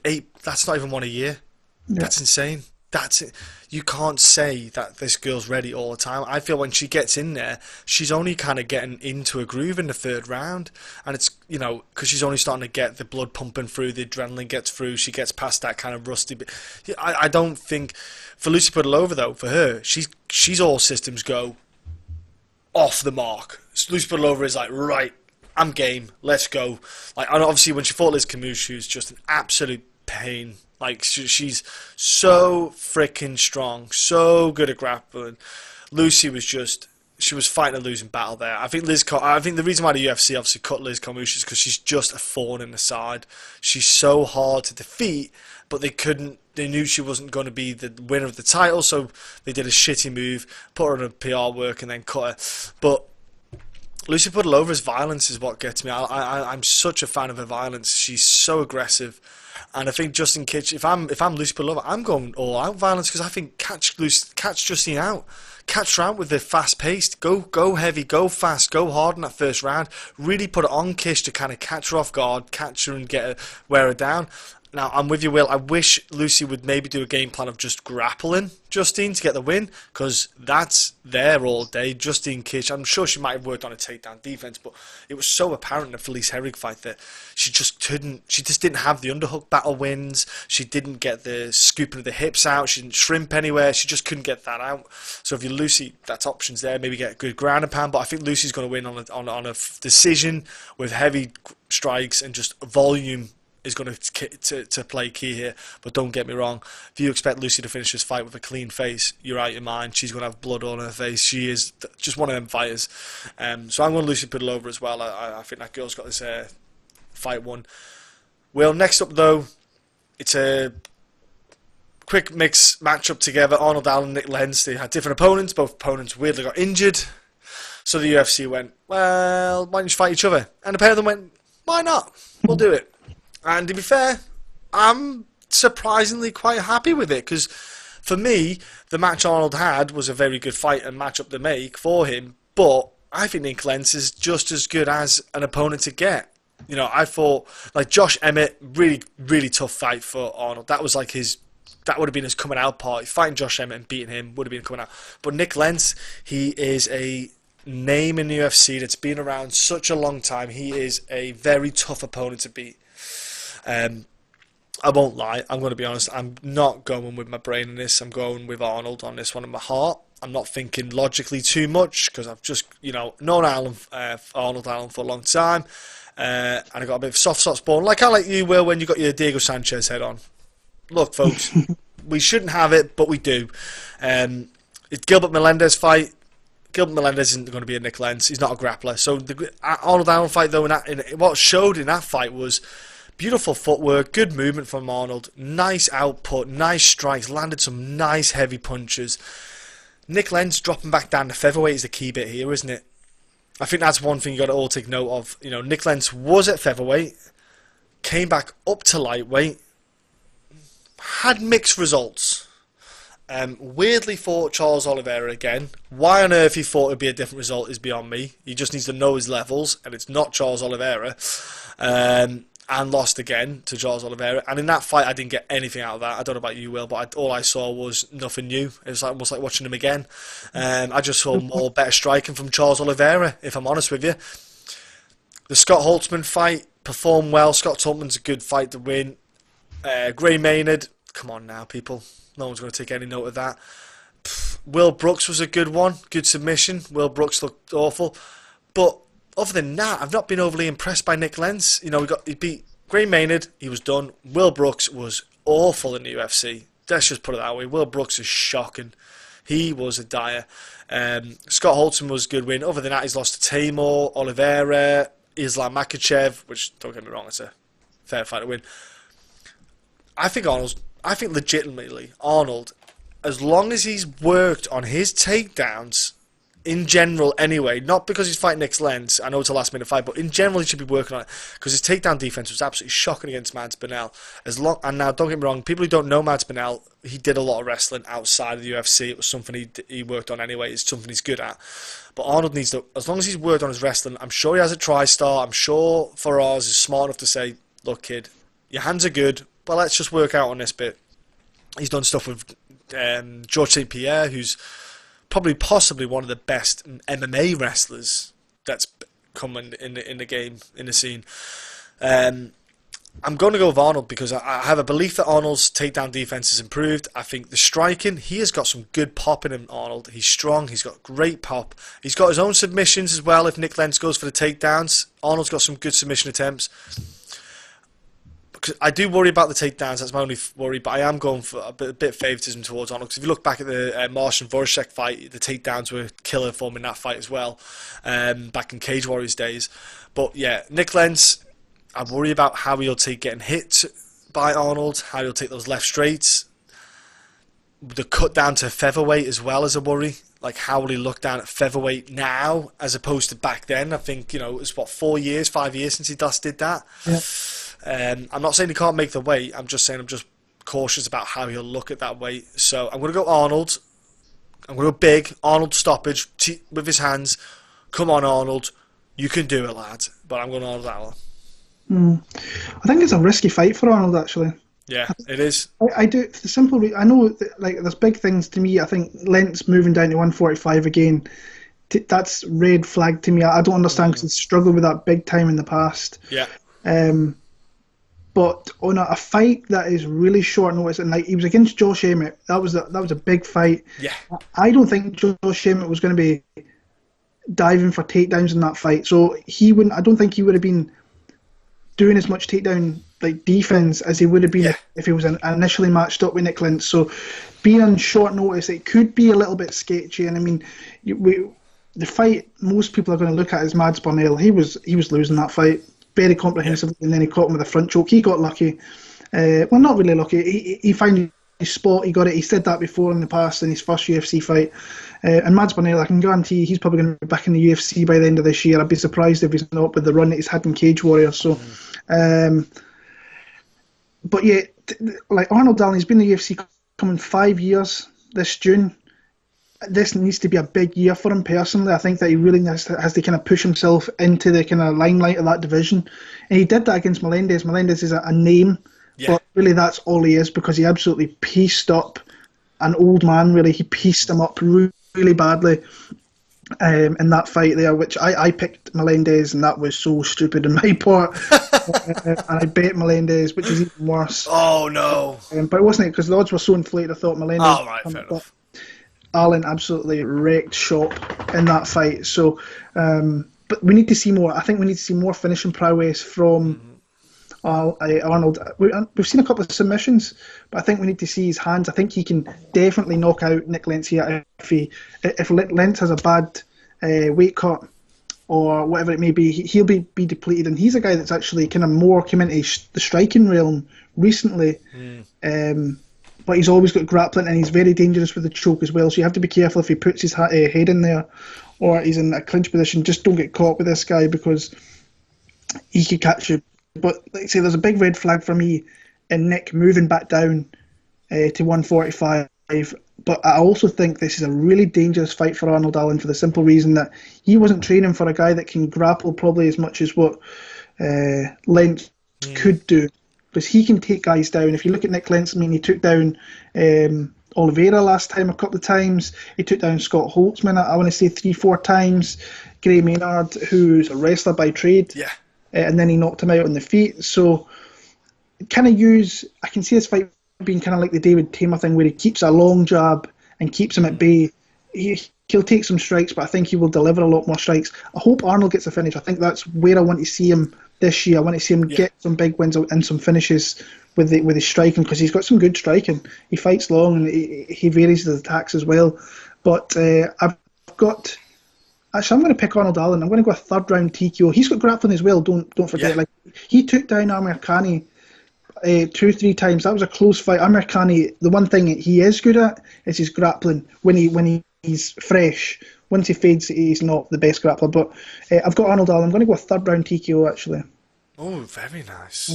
8, that's not even one a year. Yeah. That's insane. That's it. You can't say that this girl's ready all the time. I feel when she gets in there, she's only kind of getting into a groove in the 3rd round. And it's, you know, because she's only starting to get the blood pumping through, the adrenaline gets through, she gets past that kind of rusty bit. I don't think, for Lucie Pudilova though, for her, she's all systems go off the mark. Lucie Pudilova is like, right, I'm game. Let's go. Like, and obviously when she fought Liz Camus, she was just an absolute pain. Like, she's so freaking strong, so good at grappling. Lucie was just, she was fighting a losing battle there. I think the reason why the UFC obviously cut Liz Camus is because she's just a thorn in the side. She's so hard to defeat, but they knew she wasn't going to be the winner of the title, so they did a shitty move, put her on a PR work, and then cut her. But Lucie Pudilova's violence is what gets me. I'm such a fan of her violence. She's so aggressive. And I think Justine Kish, if I'm Lucie Pudilova, I'm going all out violence, because I think catch Justine out, catch her out with the fast paced, go heavy, go fast, go hard in that first round. Really put it on Kish to kind of catch her off guard, catch her and wear her down. Now, I'm with you, Will. I wish Lucie would maybe do a game plan of just grappling Justine to get the win, because that's there all day. Justine Kish, I'm sure she might have worked on a takedown defense, but it was so apparent in the Felice Herrig fight that she just didn't have the underhook battle wins. She didn't get the scooping of the hips out. She didn't shrimp anywhere. She just couldn't get that out. So if you're Lucie, that's options there. Maybe get a good ground and pound, but I think Lucie's going to win on a decision with heavy strikes and just volume is going to play key here. But don't get me wrong, if you expect Lucie to finish this fight with a clean face, you're out of your mind. She's going to have blood on her face. She is just one of them fighters. So I'm going to Lucie Pudilova as well. I think that girl's got this fight won. Well, next up though, it's a quick mix matchup together. Arnold Allen and Nick Lentz. They had different opponents. Both opponents weirdly got injured. So the UFC went, well, why don't you fight each other? And the pair of them went, why not? We'll do it. And to be fair, I'm surprisingly quite happy with it, because for me, the match Arnold had was a very good fight and matchup to make for him, but I think Nick Lentz is just as good as an opponent to get. You know, I thought, like, Josh Emmett, really, really tough fight for Arnold. That was like that would have been his coming out party. Fighting Josh Emmett and beating him would have been coming out. But Nick Lentz, he is a name in the UFC that's been around such a long time. He is a very tough opponent to beat. I won't lie, I'm going to be honest, I'm not going with my brain in this. I'm going with Arnold on this one in my heart. I'm not thinking logically too much, because I've just, known Arnold Allen for a long time, and I got a bit of soft spots born, like you, Will, when you got your Diego Sanchez head on. Look, folks, we shouldn't have it, but we do. It's Gilbert Melendez fight. Gilbert Melendez isn't going to be a Nick Lentz. He's not a grappler. So the Arnold Allen fight, though, what showed in that fight was beautiful footwork, good movement from Arnold, nice output, nice strikes, landed some nice heavy punches. Nick Lentz dropping back down to featherweight is the key bit here, isn't it? I think that's one thing you got to all take note of. Nick Lentz was at featherweight, came back up to lightweight, had mixed results. Weirdly fought Charles Oliveira again. Why on earth he thought it'd be a different result is beyond me. He just needs to know his levels, and it's not Charles Oliveira. And lost again to Charles Oliveira. And in that fight, I didn't get anything out of that. I don't know about you, Will, but all I saw was nothing new. It was almost like watching him again. I just saw more better striking from Charles Oliveira, if I'm honest with you. The Scott Holtzman fight performed well. Scott Holtzman's a good fight to win. Gray Maynard, come on now, people. No one's going to take any note of that. Will Brooks was a good one. Good submission. Will Brooks looked awful. But other than that, I've not been overly impressed by Nick Lentz. He beat Gray Maynard, he was done. Will Brooks was awful in the UFC. Let's just put it that way. Will Brooks is shocking. He was a dire. Scott Holtzman was a good win. Other than that, he's lost to Tamor, Oliveira, Islam Makhachev, which, don't get me wrong, it's a fair fight to win. I think legitimately, Arnold, as long as he's worked on his takedowns, in general anyway, not because he's fighting Nick Lentz, I know it's a last minute fight, but in general he should be working on it, because his takedown defense was absolutely shocking against Mads Bennell. And now, don't get me wrong, people who don't know Mads Bennell, he did a lot of wrestling outside of the UFC. It was something he worked on anyway. It's something he's good at. But Arnold needs to, as long as he's worked on his wrestling, I'm sure he has a TriStar. I'm sure Faraz is smart enough to say, look, kid, your hands are good, but let's just work out on this bit. He's done stuff with George St. Pierre, who's possibly one of the best MMA wrestlers that's come in the game, in the scene. I'm going to go with Arnold because I have a belief that Arnold's takedown defense has improved. I think the striking, he has got some good pop in him, Arnold. He's strong. He's got great pop. He's got his own submissions as well. If Nick Lentz goes for the takedowns, Arnold's got some good submission attempts. I do worry about the takedowns. That's my only worry. But I am going for a bit favoritism towards Arnold. Because if you look back at the Martian Voracek fight, the takedowns were killer for him in that fight as well, back in Cage Warriors days. But yeah, Nick Lentz, I worry about how he'll take getting hit by Arnold, how he'll take those left straights. The cut down to featherweight as well as a worry. Like, how will he look down at featherweight now as opposed to back then? I think, it was, 5 years since he last did that. Yeah. I'm not saying he can't make the weight. I'm just saying I'm just cautious about how he'll look at that weight. So I'm going to go Arnold. I'm going to go big. Arnold stoppage with his hands. Come on, Arnold. You can do it, lad. But I'm going Arnold that one. I think it's a risky fight for Arnold, actually. Yeah, it is. I do. The simple I know that, there's big things to me. I think Lentz moving down to 145 again, that's red flag to me. I don't understand because he's struggled with that big time in the past. Yeah. But on a fight that is really short notice, and he was against Josh Emmett, that was a big fight. Yeah. I don't think Josh Emmett was going to be diving for takedowns in that fight, so I don't think he would have been doing as much takedown defense as he would have been if he was initially matched up with Nick Lentz. So being on short notice, it could be a little bit sketchy. And I mean, the fight most people are going to look at is Mads Burnell. He was losing that fight very comprehensively, and then he caught him with a front choke. He got lucky. Well, not really lucky. He found his spot. He got it. He said that before in the past in his first UFC fight. And Mads Burnell, I can guarantee he's probably going to be back in the UFC by the end of this year. I'd be surprised if he's not with the run that he's had in Cage Warriors. So, but yeah, Arnold Allen, he's been in the UFC coming 5 years this June. This needs to be a big year for him personally. I think that he really has to kind of push himself into the kind of limelight of that division. And he did that against Melendez. Melendez is a name, but really that's all he is, because he absolutely pieced up an old man, really. He pieced him up really badly in that fight there, which I picked Melendez, and that was so stupid on my part. And I bet Melendez, which is even worse. Oh, no. But it wasn't, because the odds were so inflated, I thought Melendez... Oh, right, fair enough. Allen absolutely wrecked shop in that fight. So, but we need to see more. I think we need to see more finishing prowess from Arnold. We've seen a couple of submissions, but I think we need to see his hands. I think he can definitely knock out Nick Lentz here if Lentz has a bad weight cut or whatever it may be. He'll be depleted, and he's a guy that's actually kind of more come into the striking realm recently. But he's always got grappling, and he's very dangerous with the choke as well. So you have to be careful if he puts his head in there or he's in a clinch position. Just don't get caught with this guy, because he could catch you. But like I say, there's a big red flag for me in Nick moving back down to 145. But I also think this is a really dangerous fight for Arnold Allen, for the simple reason that he wasn't training for a guy that can grapple probably as much as what Lentz could do. Because he can take guys down. If you look at Nick Lentz, I mean, he took down Oliveira last time a couple of times. He took down Scott Holtzman, I want to say 3-4 times. Gray Maynard, who's a wrestler by trade. Yeah. And then he knocked him out on the feet. So, I can see this fight being kind of like the David Tamer thing, where he keeps a long jab and keeps him at bay. He'll take some strikes, but I think he will deliver a lot more strikes. I hope Arnold gets a finish. I think that's where I want to see him this year. I want to see him get some big wins and some finishes with his striking, because he's got some good striking. He fights long, and he varies his attacks as well. But I'm going to pick Arnold Allen. I'm going to go a third round TKO. He's got grappling as well. Don't forget. Like, he took down Amir Khani 2-3 times. That was a close fight. Amir Khani, the one thing he is good at is his grappling when he's fresh. Once he fades, he's not the best grappler. But I've got Arnold Allen. I'm going to go a third round TKO, actually. Oh, very nice.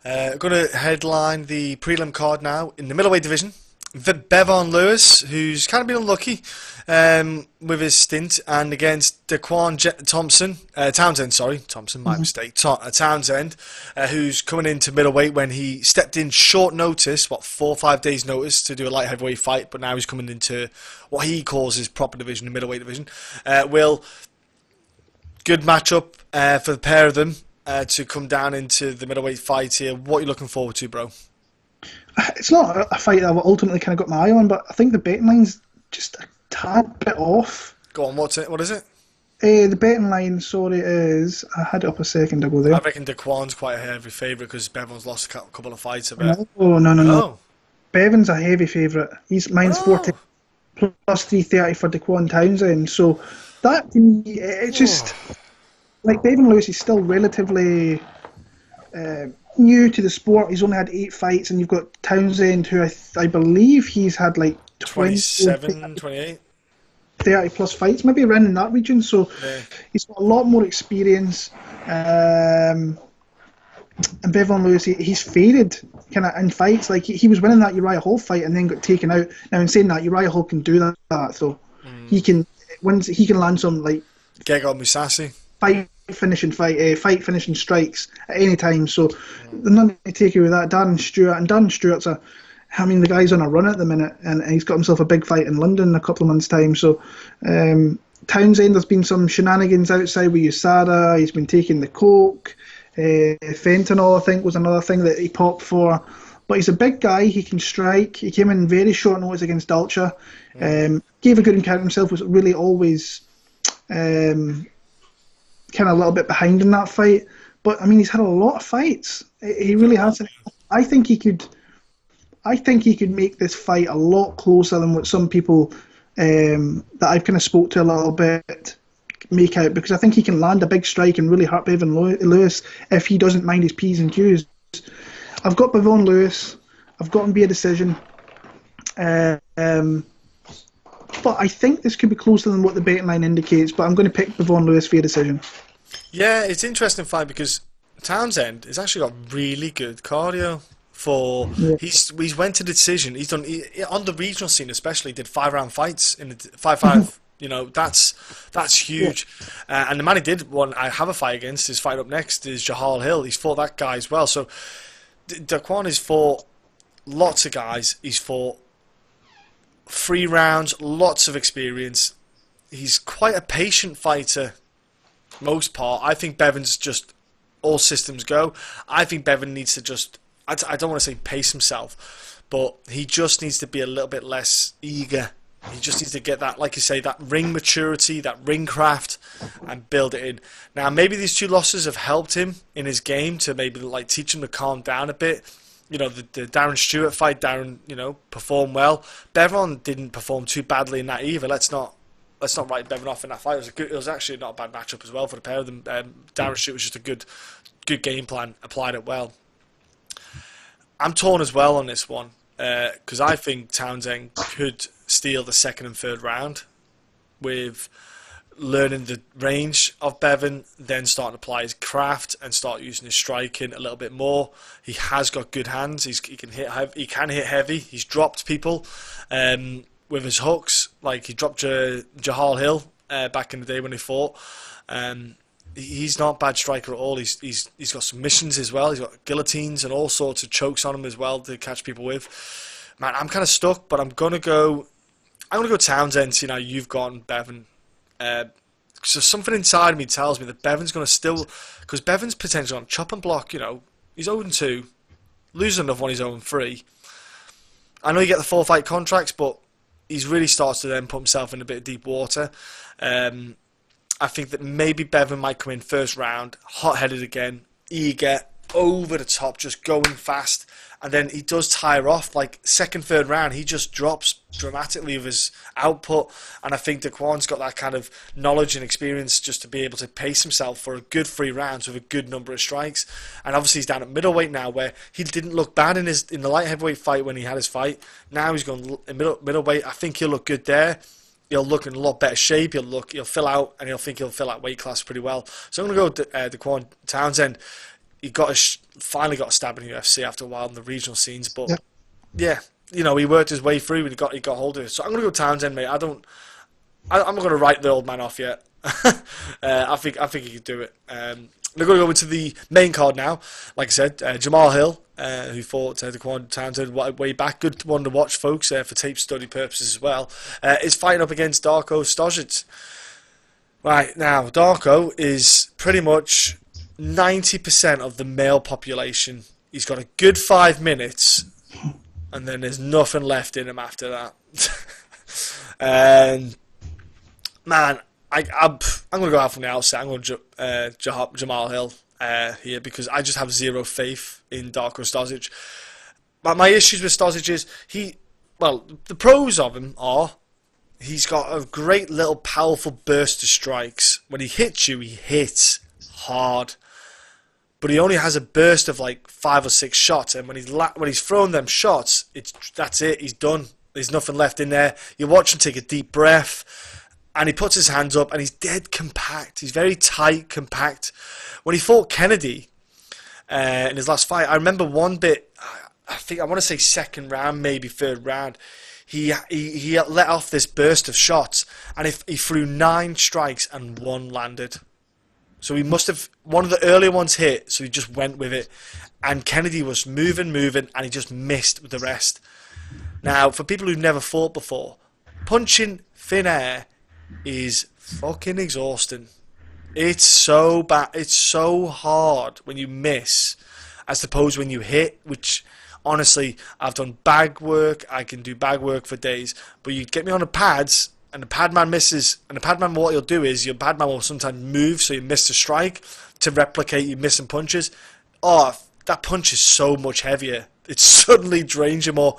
Yeah. Going to headline the prelim card now in the middleweight division. Bevon Lewis, who's kind of been unlucky with his stint, and against Dequan Townsend, my mistake, Townsend, who's coming into middleweight when he stepped in short notice, 4 or 5 days notice to do a light heavyweight fight, but now he's coming into what he calls his proper division, the middleweight division. Good matchup for the pair of them. to come down into the middleweight fight here. What are you looking forward to, bro? It's not a fight that I've ultimately kind of got my eye on, but I think the betting line's just a tad bit off. Go on, what is it? The betting line, is... I had it up a second ago there. I reckon Dequan's quite a heavy favourite because Bevon's lost a couple of fights a bit. No. Bevon's a heavy favourite. Mine's 40 plus 330 for Dequan Townsend. So that, to me, it's just... Like, Bevon Lewis is still relatively new to the sport. He's only had 8 fights, and you've got Townsend, who I believe he's had like 27, 28? 30 plus fights, maybe around in that region. So he's got a lot more experience. And Bevon Lewis, he's faded kind of in fights. Like he was winning that Uriah Hall fight and then got taken out. Now, in saying that, Uriah Hall can do that, so he can land some like Gegard Mousasi fight finishing strikes at any time. So there's nothing to take away with that. Darren Stewart's the guy's on a run at the minute, and he's got himself a big fight in London in a couple of months' time. So Townsend, there's been some shenanigans outside with Sara. He's been taking the coke. Fentanyl, I think, was another thing that he popped for. But he's a big guy. He can strike. He came in very short notice against Dalcha. Gave a good encounter himself. Was really always kind of a little bit behind in that fight. But I mean, he's had a lot of fights. He really has. I think he could make this fight a lot closer than what some people that I've kind of spoke to a little bit make out, because I think he can land a big strike and really hurt Bevon Lewis if he doesn't mind his P's and Q's. I've got Bevon Lewis. I've got him be a decision. But I think this could be closer than what the betting line indicates, but I'm going to pick Bevon Lewis for a decision. Yeah, it's an interesting fight because Townsend has actually got really good cardio. He's went to the decision. He's done on the regional scene, especially did 5-round fights in the 5-5. You know, that's huge. And the man he did I have a fight against. His fight up next is Jamahal Hill. He's fought that guy as well. So Dequan has fought lots of guys. He's fought 3 rounds, lots of experience. He's quite a patient fighter, most part. I think Bevon's just all systems go. I think Bevon needs to just. I don't want to say pace himself, but he just needs to be a little bit less eager. He just needs to get that, like you say, that ring maturity, that ring craft, and build it in. Now, maybe these 2 losses have helped him in his game to maybe like teach him to calm down a bit. You know, the Darren Stewart fight, Darren, performed well. Bevon didn't perform too badly in that either. Let's not write Bevon off in that fight. It was actually not a bad matchup as well for the pair of them. Darren Stewart was just a good game plan, applied it well. I'm torn as well on this one because I think Townsend could steal the 2nd and 3rd round with learning the range of Bevon, then starting to apply his craft and start using his striking a little bit more. He has got good hands. He can hit heavy. He's dropped people with his hooks. Like he dropped Jamahal Hill back in the day when he fought. He's not a bad striker at all. He's got submissions as well. He's got guillotines and all sorts of chokes on him as well to catch people with. Man, I'm kind of stuck, but I'm gonna go Townsend. So, you've gone Bevon. So something inside me tells me that Bevon's gonna still, because Bevon's potential on chop and block. He's 0-2, losing another one. He's 0-3. I know you get the 4-fight contracts, but he's really starts to then put himself in a bit of deep water. I think that maybe Bevon might come in first round, hot-headed again, eager, over the top, just going fast, and then he does tire off. Like 2nd, 3rd round, he just drops dramatically with his output, and I think Dequan's got that kind of knowledge and experience just to be able to pace himself for a good 3 rounds with a good number of strikes. And obviously he's down at middleweight now, where he didn't look bad in the light heavyweight fight when he had his fight. Now he's gone in middleweight. I think he'll look good there. He'll look in a lot better shape. He'll fill out, and he'll fill out weight class pretty well. So I'm going to go with Dequan Townsend. He finally got a stab in the UFC after a while in the regional scenes, but yeah, he worked his way through and he got hold of it. So I'm going to go Townsend, mate. I'm not going to write the old man off yet. I think he could do it. We're going to go into the main card now. Like I said, Jamahal Hill, who fought Dequan Townsend way back. Good one to watch, folks, for tape study purposes as well. Is fighting up against Darko Stosic. Right, now, Darko is pretty much 90% of the male population. He's got a good 5 minutes, and then there's nothing left in him after that. And man, I'm going to go out from the outset. I'm going to Jamahal Hill here, because I just have zero faith in Darko Stosic. My issues with Stosic is the pros of him are he's got a great little powerful burst of strikes. When he hits you, he hits hard. But he only has a burst of like 5 or 6 shots, and when he's thrown them shots, that's it. He's done. There's nothing left in there. You watch him take a deep breath, and he puts his hands up, and he's dead compact. He's very tight, compact. When he fought Kennedy in his last fight, I remember one bit. I want to say second round, maybe third round. He let off this burst of shots, and he threw 9 strikes and 1 landed. So he must have, one of the earlier ones hit, so he just went with it. And Kennedy was moving, and he just missed with the rest. Now, for people who've never fought before, punching thin air is fucking exhausting. It's so bad. It's so hard when you miss, as opposed when you hit, which, honestly, I've done bag work. I can do bag work for days. But you get me on the pads, and the padman misses, and the padman, what he'll do is your padman will sometimes move so you miss the strike to replicate you missing punches. Oh, that punch is so much heavier. It suddenly drains you more.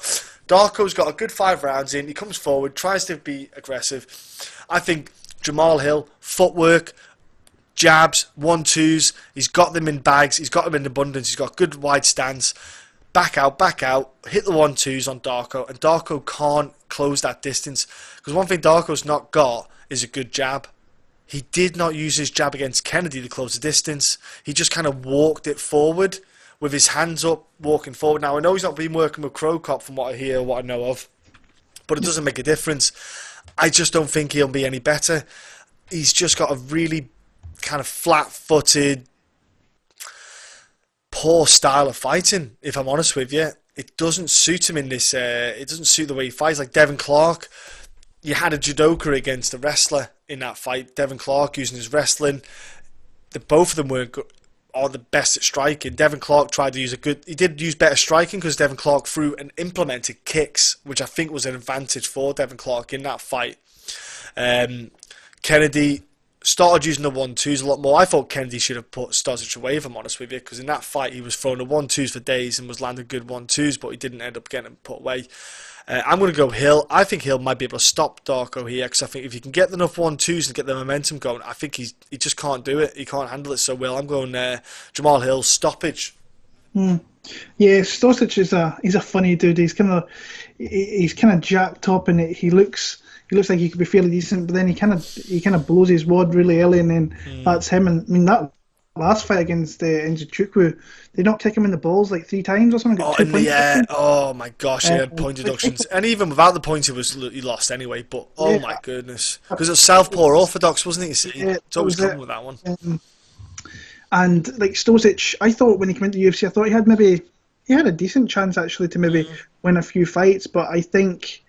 Darko's got a good 5 rounds in. He comes forward, tries to be aggressive. I think Jamahal Hill, footwork, jabs, 1-2s. He's got them in bags. He's got them in abundance. He's got good wide stance. Back out, hit the 1-2s on Darko, and Darko can't close that distance. Because one thing Darko's not got is a good jab. He did not use his jab against Kennedy to close the distance. He just kind of walked it forward with his hands up, walking forward. Now, I know he's not been working with Crocop from what I hear, what I know of, but it doesn't make a difference. I just don't think he'll be any better. He's just got a really kind of flat-footed, poor style of fighting, if I'm honest with you. It doesn't suit him in this, it doesn't suit the way he fights. Like Devin Clark, you had a judoka against a wrestler in that fight. Devin Clark using his wrestling. Both of them weren't are the best at striking. Devin Clark tried to use he did use better striking because Devin Clark threw and implemented kicks, which I think was an advantage for Devin Clark in that fight. Kennedy started using the 1-2s a lot more. I thought Kennedy should have put Stosic away, if I'm honest with you, because in that fight he was throwing the 1-2s for days and was landing good 1-2s, but he didn't end up getting them put away. I'm going to go Hill. I think Hill might be able to stop Darko here, because I think if you can get enough 1-2s and get the momentum going, I think he just can't do it. He can't handle it so well. I'm going Jamahal Hill stoppage. Yeah, Stosic he's a funny dude. He's kind of jacked up, and he looks like he could be fairly decent, but then he kind of blows his wad really early, and then that's him. And I mean, that last fight against Nzechukwu, they not kick him in the balls like 3 times or something. Oh my gosh, he had point deductions, and even without the points, he lost anyway. But my goodness, because it was southpaw orthodox, wasn't it? You see, it's always coming with that one. And like Stosic, I thought when he came into the UFC, I thought he had a decent chance actually to maybe win a few fights, but I think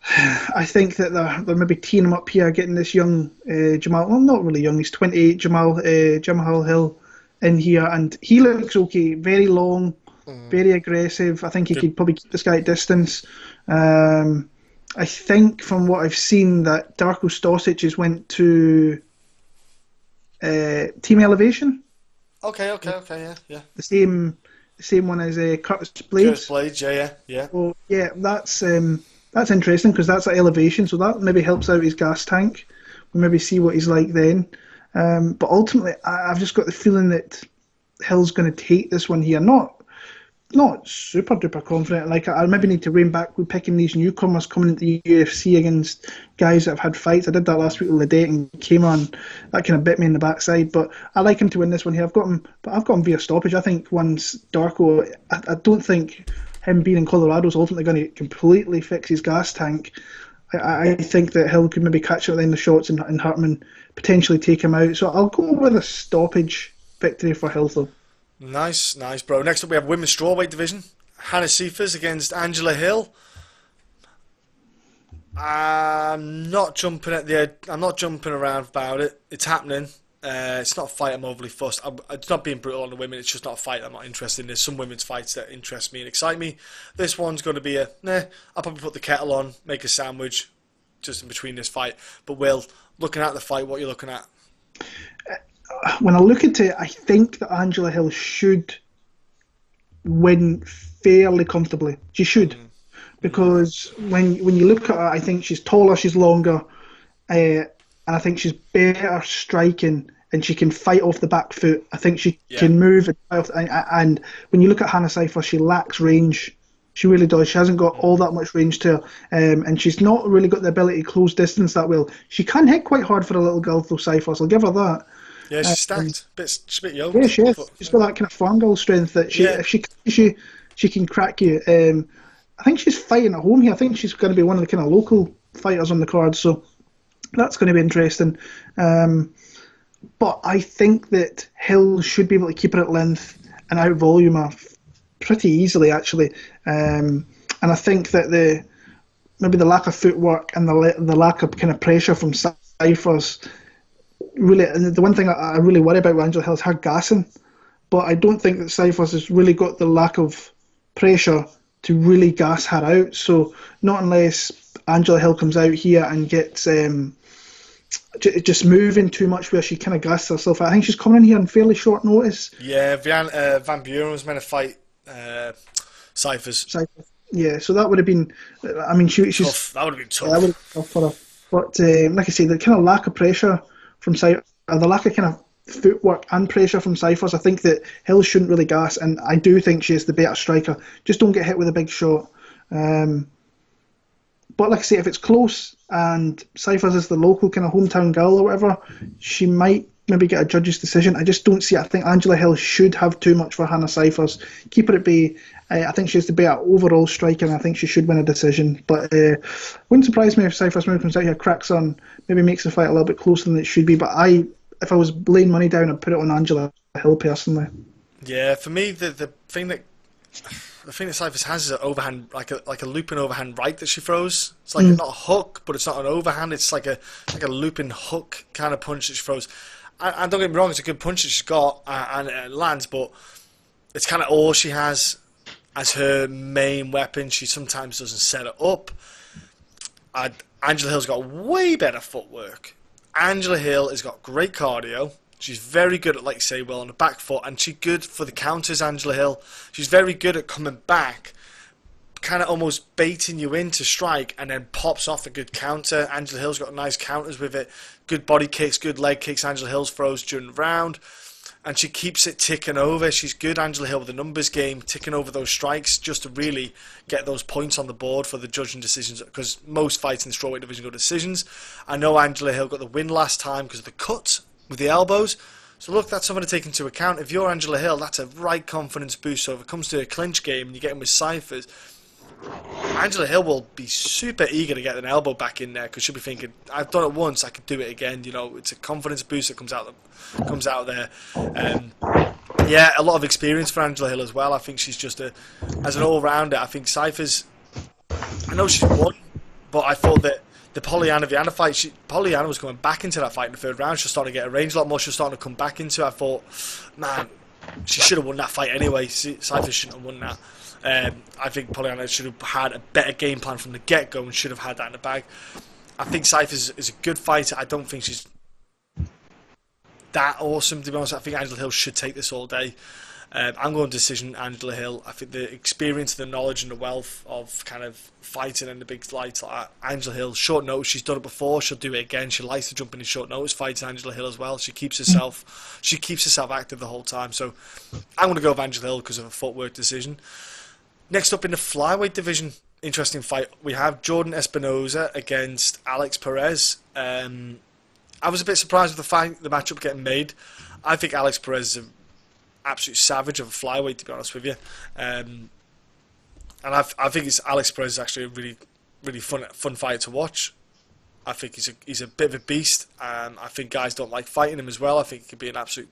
that they're maybe teeing him up here, getting this young Jamahal, well, not really young, he's 28, Jamahal Hill in here, and he looks okay, very long, very aggressive. I think he could probably keep this guy at distance. I think from what I've seen that Darko Stosic has went to Team Elevation. Okay, yeah. The same one as Curtis Blaydes. Curtis Blaydes, yeah. So yeah, that's interesting because that's at elevation, so that maybe helps out his gas tank. We'll maybe see what he's like then. But ultimately, I've just got the feeling that Hill's going to take this one here. Not super duper confident. Like I maybe need to rein back with picking these newcomers coming into the UFC against guys that have had fights. I did that last week with Ledette and came on. That kind of bit me in the backside. But I like him to win this one here. I've got him via stoppage. I think once Darko, I don't think him being in Colorado is ultimately going to completely fix his gas tank. I think that Hill could maybe catch up in the shots and Hartman potentially take him out. So I'll go with a stoppage victory for Hill though. Nice, bro. Next up we have women's strawweight division. Hannah Cifers against Angela Hill. I'm not jumping around about it. It's happening. It's not a fight I'm overly fussed. It's not being brutal on the women. It's just not a fight I'm not interested in. There's some women's fights that interest me and excite me. This one's going to be I'll probably put the kettle on, make a sandwich, just in between this fight. But Will, looking at the fight, what are you looking at? When I look at it, I think that Angela Hill should win fairly comfortably. She should. Because when you look at her, I think she's taller, she's longer, and I think she's better striking, and she can fight off the back foot. I think she can move. And when you look at Hannah Cifers, she lacks range. She really does. She hasn't got all that much range to her, and she's not really got the ability to close distance that well. She can hit quite hard for a little girl, though, Cifers. I'll give her that. Yeah, she's stacked. She's a bit young. Yeah, she is. She's got that kind of farm girl strength that if she can crack you. I think she's fighting at home here. I think she's going to be one of the kind of local fighters on the card, so that's going to be interesting. But I think that Hill should be able to keep her at length and out volume her pretty easily, actually. And I think that maybe the lack of footwork and the lack of kind of pressure from Cifers really. And the one thing I really worry about with Angela Hill is her gassing. But I don't think that Cifers has really got the lack of pressure to really gas her out. So not unless Angela Hill comes out here and gets just moving too much where she kind of gasses herself out. I think she's coming in here on fairly short notice. Yeah, Van Buren was meant to fight Cifers. Yeah, so that would have been. I mean, she's tough. That would have been tough. Yeah, that would have been tough for her. But like I say, the kind of lack of pressure from Cifers, the lack of kind of footwork and pressure from Cifers, I think that Hill shouldn't really gas, and I do think she is the better striker. Just don't get hit with a big shot. But like I say, if it's close and Cifers is the local kind of hometown girl or whatever, she might maybe get a judge's decision. I just don't see it. I think Angela Hill should have too much for Hannah Cifers. Keep her at bay. I think she has the better overall striker, and I think she should win a decision. But wouldn't surprise me if Cifers maybe comes out here, cracks on, maybe makes the fight a little bit closer than it should be. But if I was laying money down, I'd put it on Angela Hill personally. Yeah, for me, the thing that Cifers has is an overhand, like a looping overhand right that she throws. It's like not a hook, but it's not an overhand. It's like a looping hook kind of punch that she throws. And don't get me wrong, it's a good punch that she's got and it lands, but it's kind of all she has as her main weapon. She sometimes doesn't set it up. Angela Hill's got way better footwork. Angela Hill has got great cardio. She's very good at, like you say, Will, on the back foot, and she's good for the counters, Angela Hill. She's very good at coming back, kind of almost baiting you in to strike, and then pops off a good counter. Angela Hill's got nice counters with it. Good body kicks, good leg kicks Angela Hill throws during the round. And she keeps it ticking over. She's good, Angela Hill, with the numbers game, ticking over those strikes just to really get those points on the board for the judging decisions, because most fights in the strawweight division go decisions. I know Angela Hill got the win last time because of the cut with the elbows. So look, that's something to take into account. If you're Angela Hill, that's a right confidence boost. So if it comes to a clinch game and you get him with Cifers, Angela Hill will be super eager to get an elbow back in there, because she'll be thinking, I've done it once, I could do it again. You know, it's a confidence boost that comes out there. Yeah, a lot of experience for Angela Hill as well. I think she's just as an all-rounder. I think Cifers, I know she's won, but I thought that the Polyana fight, Polyana was coming back into that fight in the third round. She was starting to get a range a lot more. She was starting to come back into it. I thought, man, she should have won that fight anyway. Cifers shouldn't have won that. I think Polyana should have had a better game plan from the get-go and should have had that in the bag. I think Cifers is a good fighter. I don't think she's that awesome, to be honest. I think Angela Hill should take this all day. I'm going decision Angela Hill. I think the experience, the knowledge and the wealth of kind of fighting in the big lights like that. Angela Hill, short notice, she's done it before, she'll do it again. She likes to jump in short notice fights, Angela Hill as well. She keeps herself active the whole time. So I'm going to go with Angela Hill because of a footwork decision. Next up in the flyweight division, interesting fight. We have Jordan Espinosa against Alex Perez. I was a bit surprised with the matchup getting made. I think Alex Perez is an absolute savage of a flyweight, to be honest with you. And I think Alex Perez is actually a really, really fun fight to watch. I think he's a bit of a beast. I think guys don't like fighting him as well. I think he could be an absolute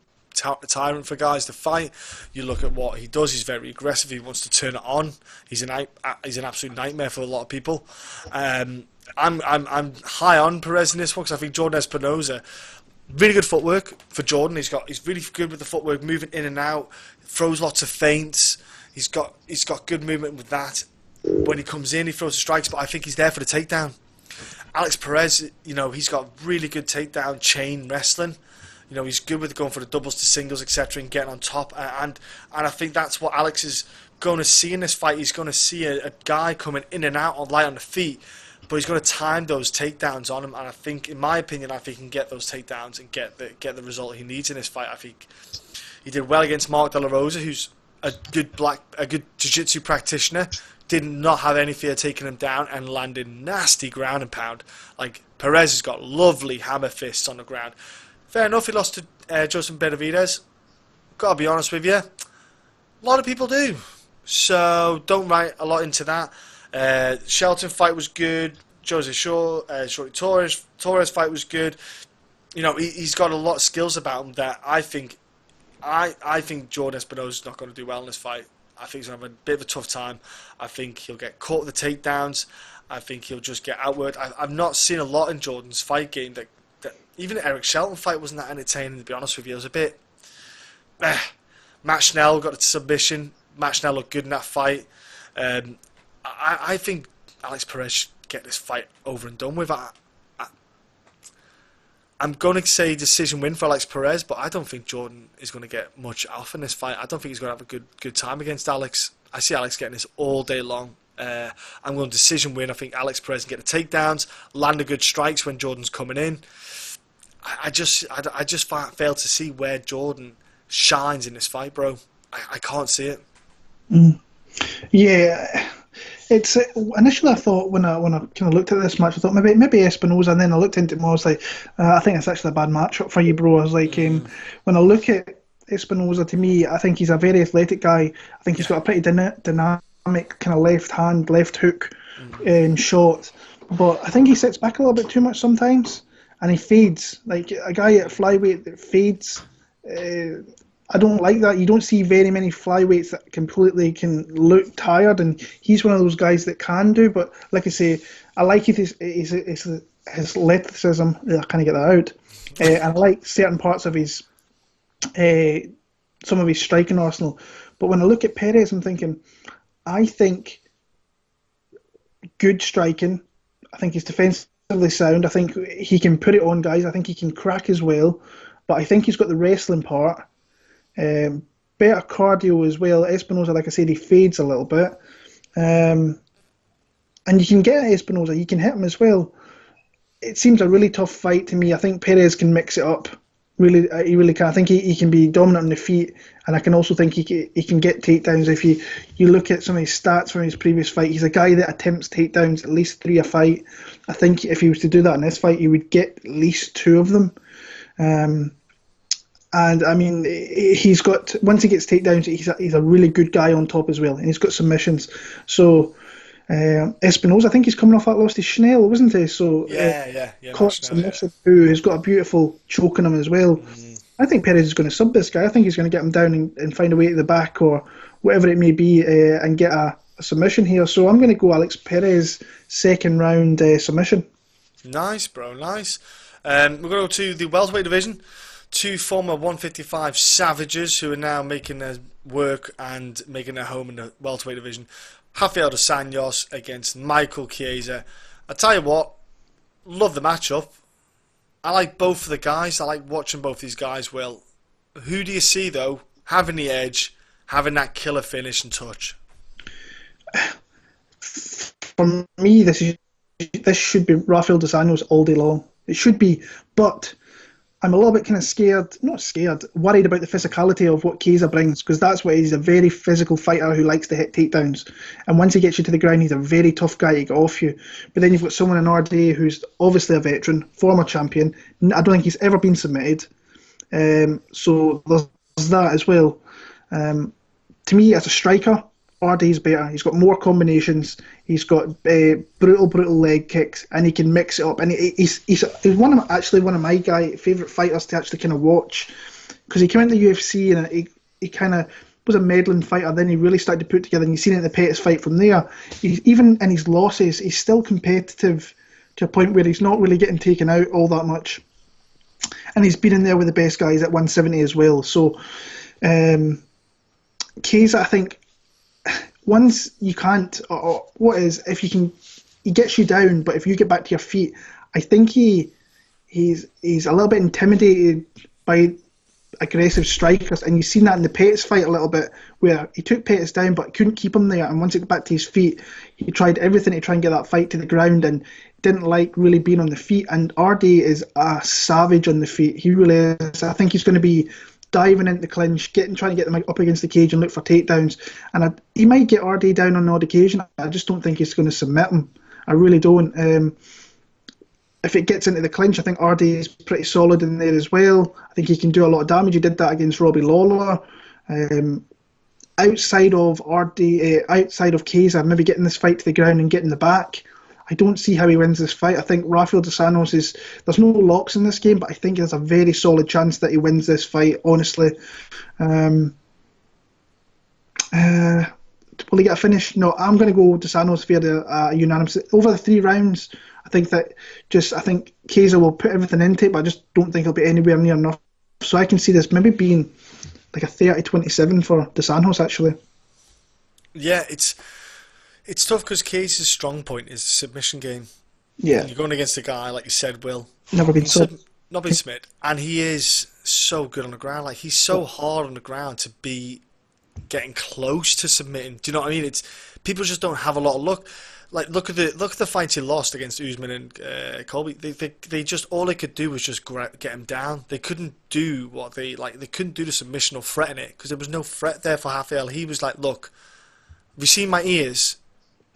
tyrant for guys to fight. You look at what he does, he's very aggressive, he wants to turn it on. He's an absolute nightmare for a lot of people. I'm high on Perez in this one because I think Jordan Espinosa, Really good footwork for Jordan. He's really good with the footwork, moving in and out, throws lots of feints. He's got good movement with that. When he comes in, he throws the strikes, but I think he's there for the takedown. Alex Perez, he's got really good takedown chain wrestling. He's good with going for the doubles to singles, etc., and getting on top. And I think that's what Alex is going to see in this fight. He's going to see a guy coming in and out on light on the feet, but he's going to time those takedowns on him. And I think, in my opinion, he can get those takedowns and get the result he needs in this fight. I think he did well against Mark De La Rosa, who's a good jiu-jitsu practitioner. Did not have any fear taking him down and landed nasty ground and pound. Like, Perez has got lovely hammer fists on the ground. Fair enough, he lost to Justin Benavidez. Gotta be honest with you, a lot of people do. So don't write a lot into that. Shelton fight was good. Jose Shorty Torres fight was good. He's got a lot of skills about him that I think Jordan Espinosa is not going to do well in this fight. I think he's going to have a bit of a tough time. I think he'll get caught with the takedowns. I think he'll just get outworked. I've not seen a lot in Jordan's fight game. That even the Eric Shelton fight wasn't that entertaining, to be honest with you. It was a bit... Matt Schnell got a submission. Matt Schnell looked good in that fight. I think Alex Perez should get this fight over and done with. I'm going to say decision win for Alex Perez, but I don't think Jordan is going to get much off in this fight. I don't think he's going to have a good time against Alex. I see Alex getting this all day long. I'm going to decision win. I think Alex Perez can get the takedowns, land the good strikes when Jordan's coming in. I just fail to see where Jordan shines in this fight, bro. I can't see it. Yeah. It's initially I thought when I kind of looked at this match, I thought maybe Espinosa, and then I looked into it more. I was like, I think it's actually a bad matchup for you, bro. I was like, when I look at Espinosa, to me, I think he's a very athletic guy. I think he's got a pretty dynamic kind of left hand, left hook shot, but I think he sits back a little bit too much sometimes, and he fades like a guy at flyweight that fades. I don't like that. You don't see very many flyweights that completely can look tired, and he's one of those guys that can do. But like I say, I like his athleticism. I can't get that out. And I like certain parts of his some of his striking arsenal. But when I look at Perez, I'm thinking, I think good striking. I think he's defensively sound. I think he can put it on guys. I think he can crack as well. But I think he's got the wrestling part. Better cardio as well. Espinosa, like I said, he fades a little bit. And you can get Espinosa, you can hit him as well. It seems a really tough fight to me. I think Perez can mix it up. Really, he really can. I think he can be dominant on the feet, and I can also think he can get takedowns. If you look at some of his stats from his previous fight, he's a guy that attempts takedowns at least 3 a fight. I think if he was to do that in this fight, he would get at least 2 of them. And I mean, he's got, once he gets takedowns, he's a really good guy on top as well, and he's got submissions. So Espinosa, I think he's coming off that loss to Schnell, wasn't he? So yeah. Caught submission, who has got a beautiful choke on him as well. I think Perez is going to sub this guy. I think he's going to get him down and find a way to the back or whatever it may be, and get a submission here. So I'm going to go Alex Perez, second round submission. Nice, bro, nice. We're going to go to the welterweight division. 2 former 155 savages who are now making their work and making their home in the welterweight division. Rafael dos Anjos against Michael Chiesa. I tell you what, love the matchup. I like both of the guys. I like watching both these guys, Will. Who do you see, though, having the edge, having that killer finish and touch? For me, this should be Rafael dos Anjos all day long. It should be, but I'm a little bit kind of worried about the physicality of what Chiesa brings, because that's what he's a very physical fighter who likes to hit takedowns. And once he gets you to the ground, he's a very tough guy to get off you. But then you've got someone in RDA who's obviously a veteran, former champion. I don't think he's ever been submitted. So there's that as well. To me, as a striker, RD's better. He's got more combinations. He's got brutal leg kicks, and he can mix it up. And he's one of my favourite fighters to actually kind of watch, because he came into the UFC and he kind of was a meddling fighter. Then he really started to put together, and you've seen it in the Pettis fight from there. Even in his losses, he's still competitive to a point where he's not really getting taken out all that much. and he's been in there with the best guys at 170 as well. So, Chiesa, I think, once you can't, or what is, if you can, he gets you down, but if you get back to your feet, I think he's a little bit intimidated by aggressive strikers, and you've seen that in the Pettis fight a little bit, where he took Pettis down but couldn't keep him there, and once he got back to his feet, he tried everything to try and get that fight to the ground, and didn't like really being on the feet. And RD is a savage on the feet, he really is. I think he's going to be diving into the clinch, trying to get them up against the cage and look for takedowns, and he might get RD down on the odd occasion. I just don't think he's going to submit him. I really don't. If it gets into the clinch, I think RD is pretty solid in there as well. I think he can do a lot of damage. He did that against Robbie Lawler. Outside of RD, outside of Chiesa, maybe getting this fight to the ground and getting the back, I don't see how he wins this fight. I think Rafael dos Anjos there's no locks in this game, but I think there's a very solid chance that he wins this fight, honestly. Will he get a finish? No, I'm going to go dos Anjos via the unanimous. Over the 3 rounds, I think Chiesa will put everything into it, but I just don't think he'll be anywhere near enough. So I can see this maybe being like a 30-27 for dos Anjos, actually. Yeah, it's tough because Chiesa's strong point is the submission game. Yeah. And you're going against a guy, like you said, Will. Not been submitted. And he is so good on the ground. Like, he's so hard on the ground to be getting close to submitting. Do you know what I mean? People just don't have a lot of luck. Like, look at the fights he lost against Usman and Colby. They just, all they could do was just get him down. They couldn't do they couldn't do the submission or threaten it, because there was no threat there for Rafael. He was like, look, have you seen my ears?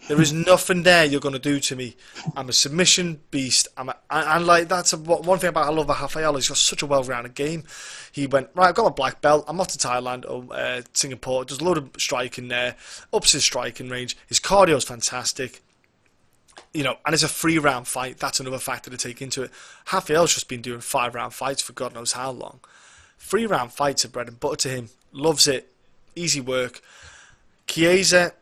There is nothing there you're going to do to me. I'm a submission beast. And like, that's one thing about I love about Rafael. He's got such a well-rounded game. He went, right, I've got my black belt. I'm off to Thailand or Singapore. Does a load of striking there. Ups his striking range. His cardio is fantastic. You know, and it's a 3-round fight. That's another factor to take into it. Rafael's just been doing 5-round fights for God knows how long. 3-round fights are bread and butter to him. Loves it. Easy work. Chiesa,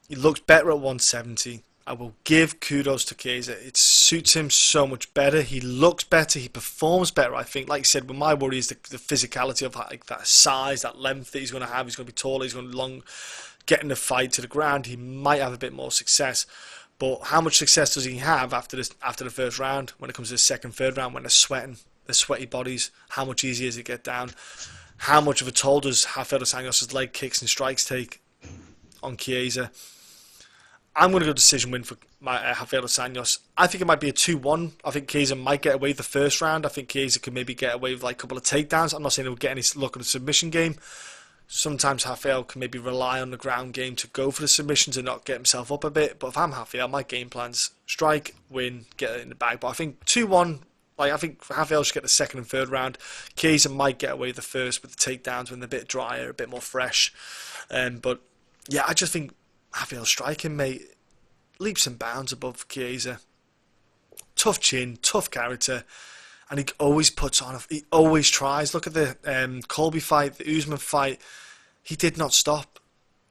he looks better at 170. I will give kudos to Chiesa. It suits him so much better. He looks better. He performs better, I think. Like you said, but my worry is the physicality of like that size, that length that he's going to have. He's going to be taller. He's going to be long. Getting the fight to the ground, he might have a bit more success. But how much success does he have after the first round? When it comes to the second, third round, when they're sweating, they're sweaty bodies, how much easier is it to get down? How much of a toll does Rafael dos Anjos' leg kicks and strikes take on Chiesa? I'm going to go decision win for Rafael dos Anjos. I think it might be a 2-1. I think Chiesa might get away with the first round. I think Chiesa could maybe get away with like a couple of takedowns. I'm not saying he'll get any luck on the submission game. Sometimes Rafael can maybe rely on the ground game to go for the submissions and not get himself up a bit. But if I'm Rafael, my game plan's strike, win, get it in the bag. But I think 2-1, I think Rafael should get the second and third round. Chiesa might get away with the first with the takedowns when they're a bit drier, a bit more fresh. But yeah, I just think Rafael's striking, mate, leaps and bounds above Chiesa. Tough chin, tough character. And he always puts on, he always tries. Look at the Colby fight, the Usman fight. He did not stop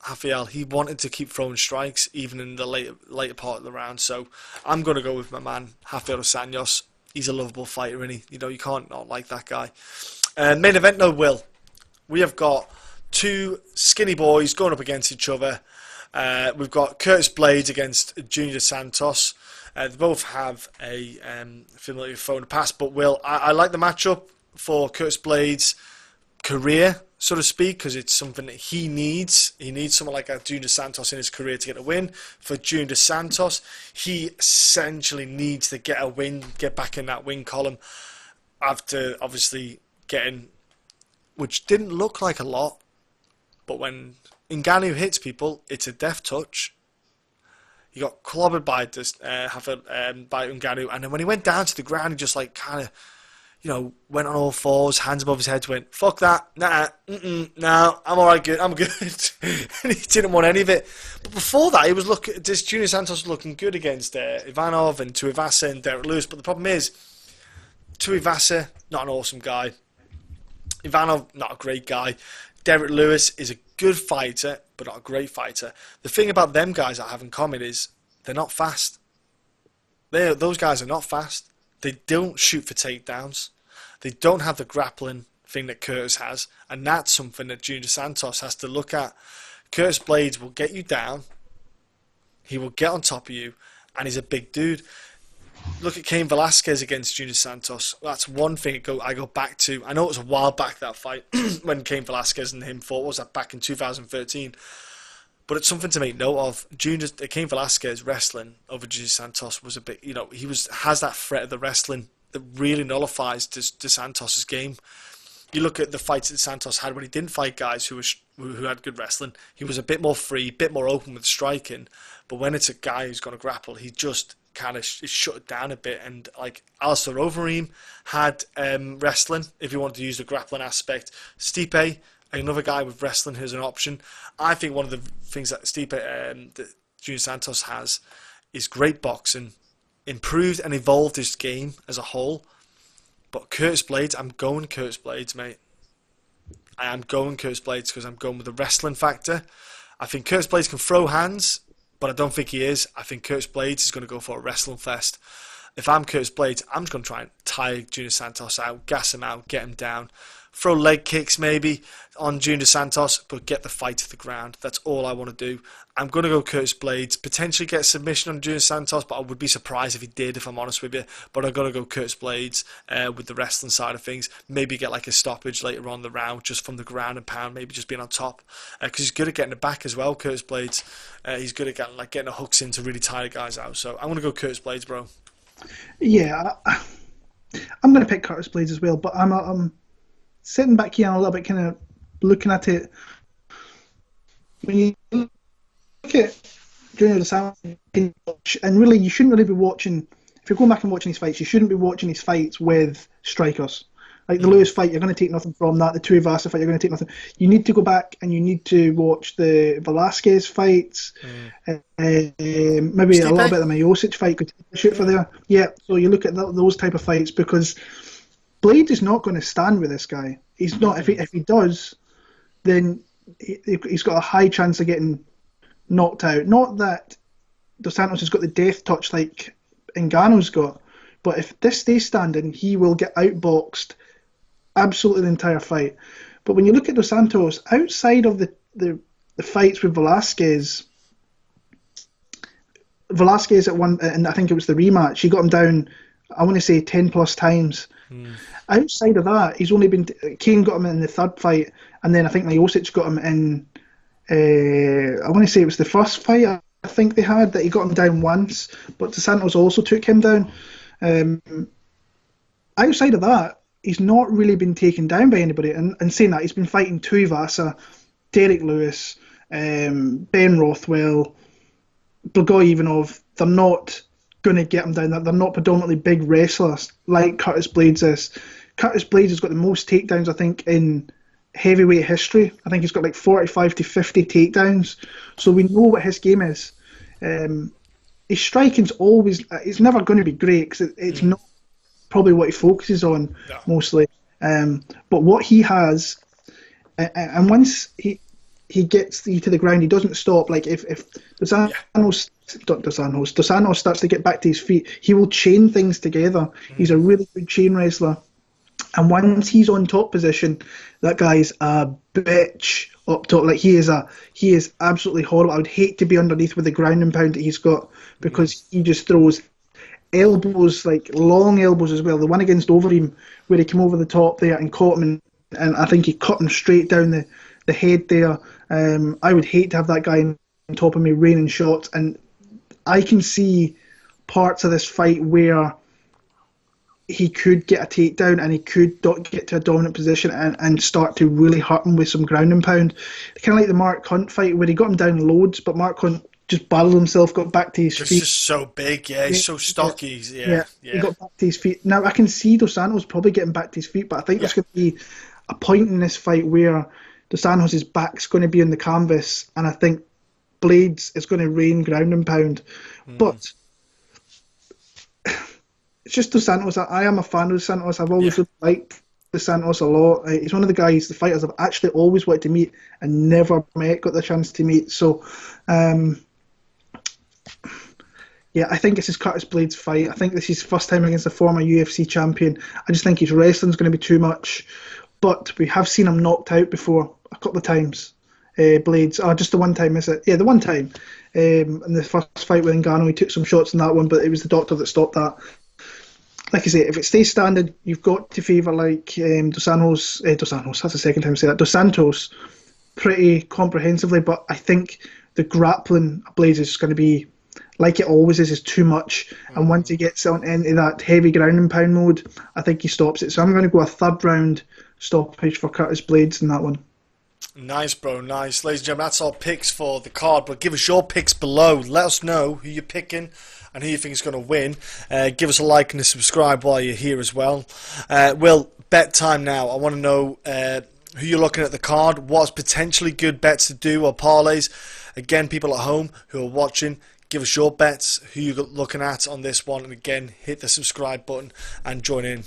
Rafael. He wanted to keep throwing strikes, even in the later part of the round. So I'm going to go with my man, Rafael dos Anjos. He's a lovable fighter, and you can't not like that guy. Main event, no Will. We have got 2 skinny boys going up against each other. We've got Curtis Blaydes against Junior Santos. They both have a familiar foe in the past, but Will, I like the matchup for Curtis Blaydes' career, so to speak, because it's something that he needs. He needs someone like a Junior Santos in his career to get a win. For Junior Santos, he essentially needs to get a win, get back in that win column after obviously getting, which didn't look like a lot, but when Ngannou hits people, it's a death touch. He got clobbered by by Ngannou, and then when he went down to the ground, he just like kind of, went on all fours, hands above his head, went, fuck that, nah, no, I'm alright, good, I'm good. And he didn't want any of it. But before that, he was this Junior Santos was looking good against Ivanov and Tuivasa and Derek Lewis. But the problem is, Tuivasa, not an awesome guy. Ivanov, not a great guy. Derek Lewis is a good fighter, but not a great fighter. The thing about them guys I have in common is they're not fast. Those guys are not fast. They don't shoot for takedowns. They don't have the grappling thing that Curtis has, and that's something that Junior Santos has to look at. Curtis Blaydes will get you down, he will get on top of you, and he's a big dude. Look at Cain Velasquez against Junior Santos. That's one thing I go back to. I know it was a while back, that fight, when Cain Velasquez and him fought. What was that, back in 2013? But it's something to make note of. Cain Velasquez wrestling over Junior Santos was a bit, he has that threat of the wrestling that really nullifies De Santos' game. You look at the fights that Santos had when he didn't fight guys who had good wrestling. He was a bit more free, a bit more open with striking. But when it's a guy who's going to grapple, he just kind of shut it down a bit. And like Alistair Overeem had wrestling, if you wanted to use the grappling aspect. Stipe, another guy with wrestling who's an option. I think one of the things that that Junior Santos has is great boxing, improved and evolved his game as a whole. But Curtis Blaydes, I'm going Curtis Blaydes, mate. I am going Curtis Blaydes because I'm going with the wrestling factor. I think Curtis Blaydes can throw hands, but I don't think he is. I think Curtis Blaydes is going to go for a wrestling fest. If I'm Curtis Blaydes, I'm just going to try and tire Junior Santos out, gas him out, get him down. Throw leg kicks maybe on Junior Santos, but get the fight to the ground. That's all I want to do. I'm going to go Curtis Blaydes. Potentially get a submission on Junior Santos, but I would be surprised if he did, if I'm honest with you. But I'm going to go Curtis Blaydes with the wrestling side of things. Maybe get like a stoppage later on the round, just from the ground and pound, maybe just being on top. Because he's good at getting it back as well, Curtis Blaydes. He's good at getting the hooks in to really tire guys out. So I'm going to go Curtis Blaydes, bro. Yeah, I'm going to pick Curtis Blaydes as well, but I'm sitting back here and a little bit kind of looking at it. When you look at Junior Santos, and really you shouldn't really be watching, if you're going back and watching his fights, you shouldn't be watching his fights with strikers. Like the Lewis fight, you're going to take nothing from that. The Tuivasa fight, you're going to take nothing. You need to go back and you need to watch the Velasquez fights, maybe Stipe? A little bit of the Miocic fight could shoot for there. Yeah, so you look at those type of fights, because Blaydes is not going to stand with this guy. He's not. If he does, then he's got a high chance of getting knocked out. Not that Dos Santos has got the death touch like Ngannou's got, but if this stays standing, he will get outboxed absolutely the entire fight. But when you look at Dos Santos, outside of the fights with Velasquez at one, and I think it was the rematch, he got him down, I want to say 10 plus times. Outside of that, he's only been. Cain got him in the third fight, and then I think Miocic got him in. I want to say it was the first fight I think they had that he got him down once, but Dos Santos also took him down. Outside of that, he's not really been taken down by anybody. And saying that, he's been fighting Tuivasa, Derek Lewis, Ben Rothwell, Blagoy Ivanov. They're not going to get him down. They're not predominantly big wrestlers like Curtis Blaydes is. Curtis Blaydes has got the most takedowns, I think, in heavyweight history. I think he's got like 45 to 50 takedowns. So we know what his game is. His striking's always, it's never going to be great because it's not probably what he focuses on mostly. But what he has, and once he gets you to the ground, he doesn't stop. Like if Dos Santos starts to get back to his feet, he will chain things together. He's a really good chain wrestler. And once he's on top position, that guy's a bitch up top. Like he is absolutely horrible. I would hate to be underneath with the ground and pound that he's got, because he just throws elbows, like long elbows as well. The one against Overeem where he came over the top there and caught him, and I think he cut him straight down the head there. I would hate to have that guy on top of me raining shots, and I can see parts of this fight where he could get a takedown and he could get to a dominant position and start to really hurt him with some ground and pound. Kind of like the Mark Hunt fight where he got him down loads, but Mark Hunt just battled himself, got back to his feet. He's just so big, he's so stocky. Yeah. He got back to his feet. Now, I can see Dos Santos probably getting back to his feet, but I think there's going to be a point in this fight where Dos Santos' back's going to be on the canvas, and I think Blaydes is going to rain ground and pound. But it's just Dos Santos. I am a fan of Dos Santos. I've always really liked Dos Santos a lot. He's one of the guys, the fighters I've actually always wanted to meet and never got the chance to meet. So Yeah, I think it's his Curtis Blaydes fight. I think this is his first time against a former UFC champion. I just think his wrestling's going to be too much. But we have seen him knocked out before a couple of times. Blaydes, just the one time, is it? Yeah, the one time. In the first fight with Ngannou, he took some shots in that one, but it was the doctor that stopped that. Like I say, if it stays standard, you've got to favour like Dos Santos, that's the second time I say that, Dos Santos, pretty comprehensively, but I think the grappling of Blaydes is going to be, like it always is too much. And once he gets into that heavy ground and pound mode, I think he stops it. So I'm going to go a third round stoppage for Curtis Blaydes in that one. Nice, bro, nice. Ladies and gentlemen, that's our picks for the card, but give us your picks below. Let us know who you're picking and who you think is going to win. Give us a like and a subscribe while you're here as well. Will, bet time now. I want to know who you're looking at the card, what's potentially good bets to do or parlays. Again, people at home who are watching, give us your bets, who you're looking at on this one, and again, hit the subscribe button and join in.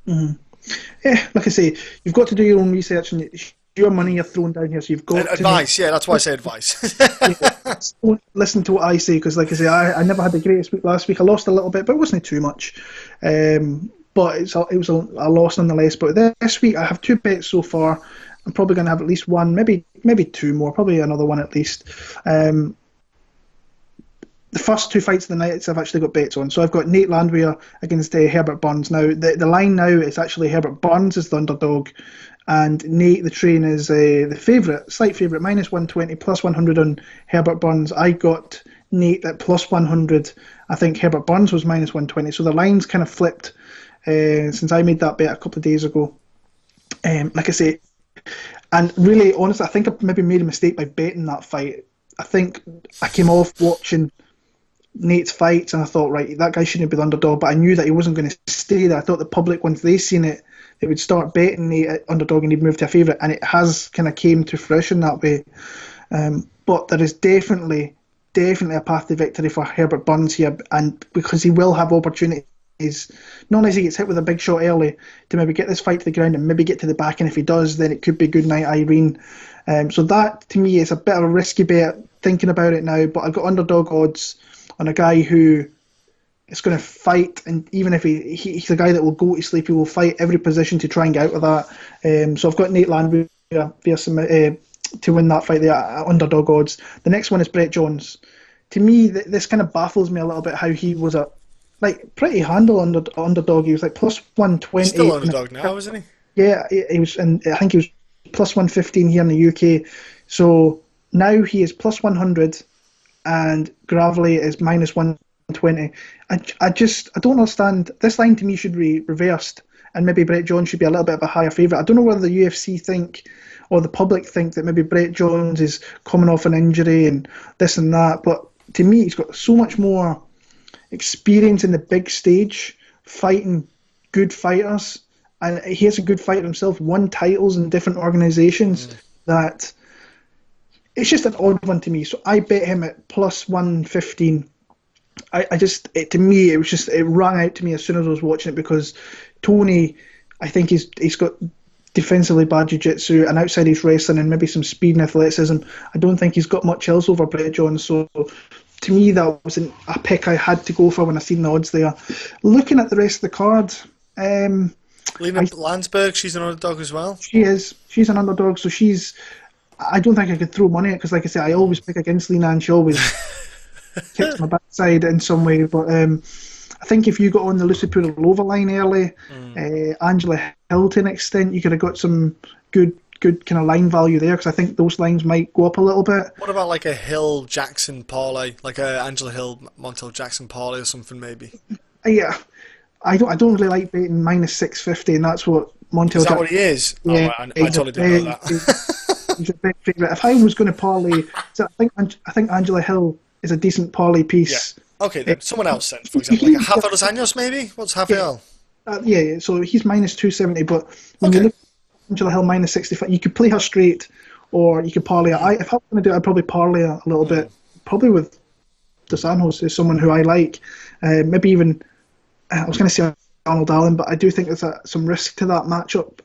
Mm-hmm. Yeah, like I say, you've got to do your own research, and your money you're throwing down here, so you've got advice. Yeah, that's why I say advice. Don't listen to what I say, because like I say, I never had the greatest week last week. I lost a little bit, but it wasn't too much. But it was a loss nonetheless. But this week I have 2 bets so far. I'm probably going to have at least one, maybe 2 more, probably another one at least. The first 2 fights of the night I've actually got bets on. So I've got Nate Landwehr against Herbert Burns. Now the line now is actually Herbert Burns is the underdog, and Nate the train is the favourite, slight favourite, -120, +100 on Herbert Burns. I got Nate at +100. I think Herbert Burns was -120. So the line's kind of flipped since I made that bet a couple of days ago. Like I say, and really, honestly, I think I maybe made a mistake by betting that fight. I think I came off watching Nate's fights and I thought, right, that guy shouldn't be the underdog, but I knew that he wasn't going to stay there. I thought the public, once they seen it, they would start betting Nate at underdog and he'd move to a favourite, and it has kind of came to fruition that way. But there is definitely a path to victory for Herbert Burns here, and because he will have opportunities, not unless he gets hit with a big shot early, to maybe get this fight to the ground and maybe get to the back, and if he does, then it could be good night Irene. So that, to me, is a bit of a risky bet, thinking about it now, but I've got underdog odds on a guy who is going to fight, and even if he's a guy that will go to sleep, he will fight every position to try and get out of that. So I've got Nate Landwehr to win that fight there at underdog odds. The next one is Brett Jones. To me, this kind of baffles me a little bit, how he was a pretty handle underdog. He was like +120. He's still underdog now, isn't he? Yeah, he was, and I think he was +115 here in the UK. So now he is +100, and Gravely is -120. I don't understand. This line to me should be reversed, and maybe Brett Jones should be a little bit of a higher favourite. I don't know whether the UFC think, or the public think, that maybe Brett Jones is coming off an injury and this and that, but to me he's got so much more experience in the big stage, fighting good fighters, and he is a good fighter himself, won titles in different organisations, that it's just an odd one to me. So I bet him at +115. To me, it rang out to me as soon as I was watching it, because Tony, I think he's got defensively bad jiu-jitsu, and outside his wrestling and maybe some speed and athleticism, I don't think he's got much else over Brett Jones. So to me, that was a pick I had to go for when I seen the odds there. Looking at the rest of the card, Lina Landsberg, she's an underdog as well. She is. She's an underdog, so I don't think I could throw money at it, because like I say, I always pick against Lina and she always kicks my backside in some way. But I think if you got on the Lucie Pudilova line early, Angela Hill to an extent, you could have got some good kind of line value there, because I think those lines might go up a little bit. What about like a Hill Jackson parlay, like a Angela Hill Montel Jackson parlay or something maybe? Yeah, I don't really like betting -650, and that's what Montel. Is that what he is? Yeah, I totally didn't know that. He's a big favourite. If I was going to parlay, so I think Angela Hill is a decent parlay piece. Yeah. Okay, then someone else then, for example, like a Rafael dos Anjos maybe. What's Rafael? Yeah, so he's -270, but when you look at Angela Hill -65, you could play her straight, or you could parlay her. If I was going to do it, I'd probably parlay her a little bit, probably with Dos Anjos, who's someone who I like. Maybe even, I was going to say Arnold Allen, but I do think there's some risk to that matchup,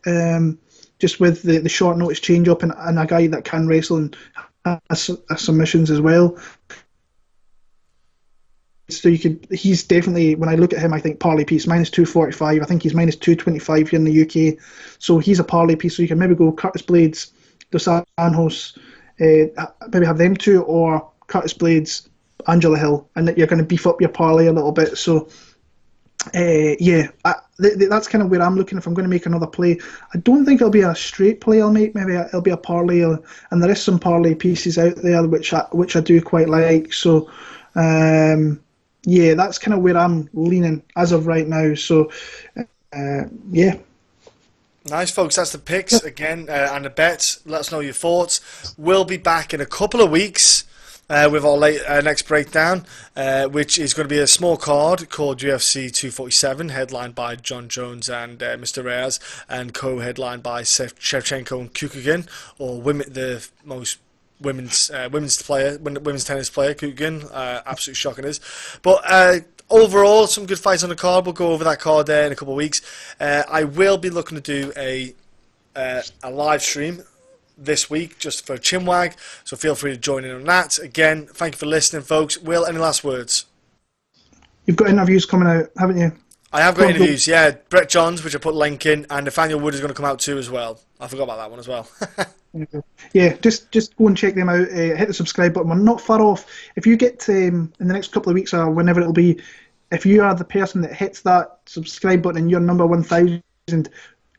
just with the short notice change up and a guy that can wrestle and has submissions as well. So he's definitely, when I look at him, I think parlay piece, -245. I think he's -225 here in the UK. So he's a parlay piece. So you can maybe go Curtis Blaydes, Dos Anjos, maybe have them two, or Curtis Blaydes, Angela Hill, and that you're going to beef up your parlay a little bit. So that's kind of where I'm looking if I'm going to make another play. I don't think it'll be a straight play I'll make. Maybe it'll be a parlay, and there is some parlay pieces out there which I do quite like. So that's kind of where I'm leaning as of right now. So yeah. Nice, folks. That's the picks again and the bets. Let us know your thoughts. We'll be back in a couple of weeks with our next breakdown, which is going to be a small card called UFC 247, headlined by John Jones and Mr. Reyes, and co-headlined by Shevchenko and Kukugan, or the most women's tennis player, Kukugan. Absolutely shocking is, but. Overall, some good fights on the card. We'll go over that card there in a couple of weeks. I will be looking to do a live stream this week just for Chinwag, so feel free to join in on that. Again, thank you for listening, folks. Will, any last words? You've got interviews coming out, haven't you? I have got interviews, yeah. Brett Johns, which I put a link in, and Nathaniel Wood is going to come out too as well. I forgot about that one as well. Yeah, just go and check them out. Hit the subscribe button. We're not far off. If you get in the next couple of weeks or whenever it'll be, if you are the person that hits that subscribe button and you're number 1,000,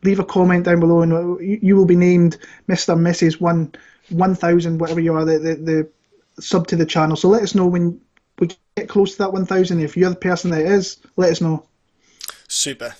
leave a comment down below and you will be named Mr. and Mrs. 1,000, whatever you are, the sub to the channel. So let us know when we get close to that 1,000. If you're the person that it is, let us know. Super.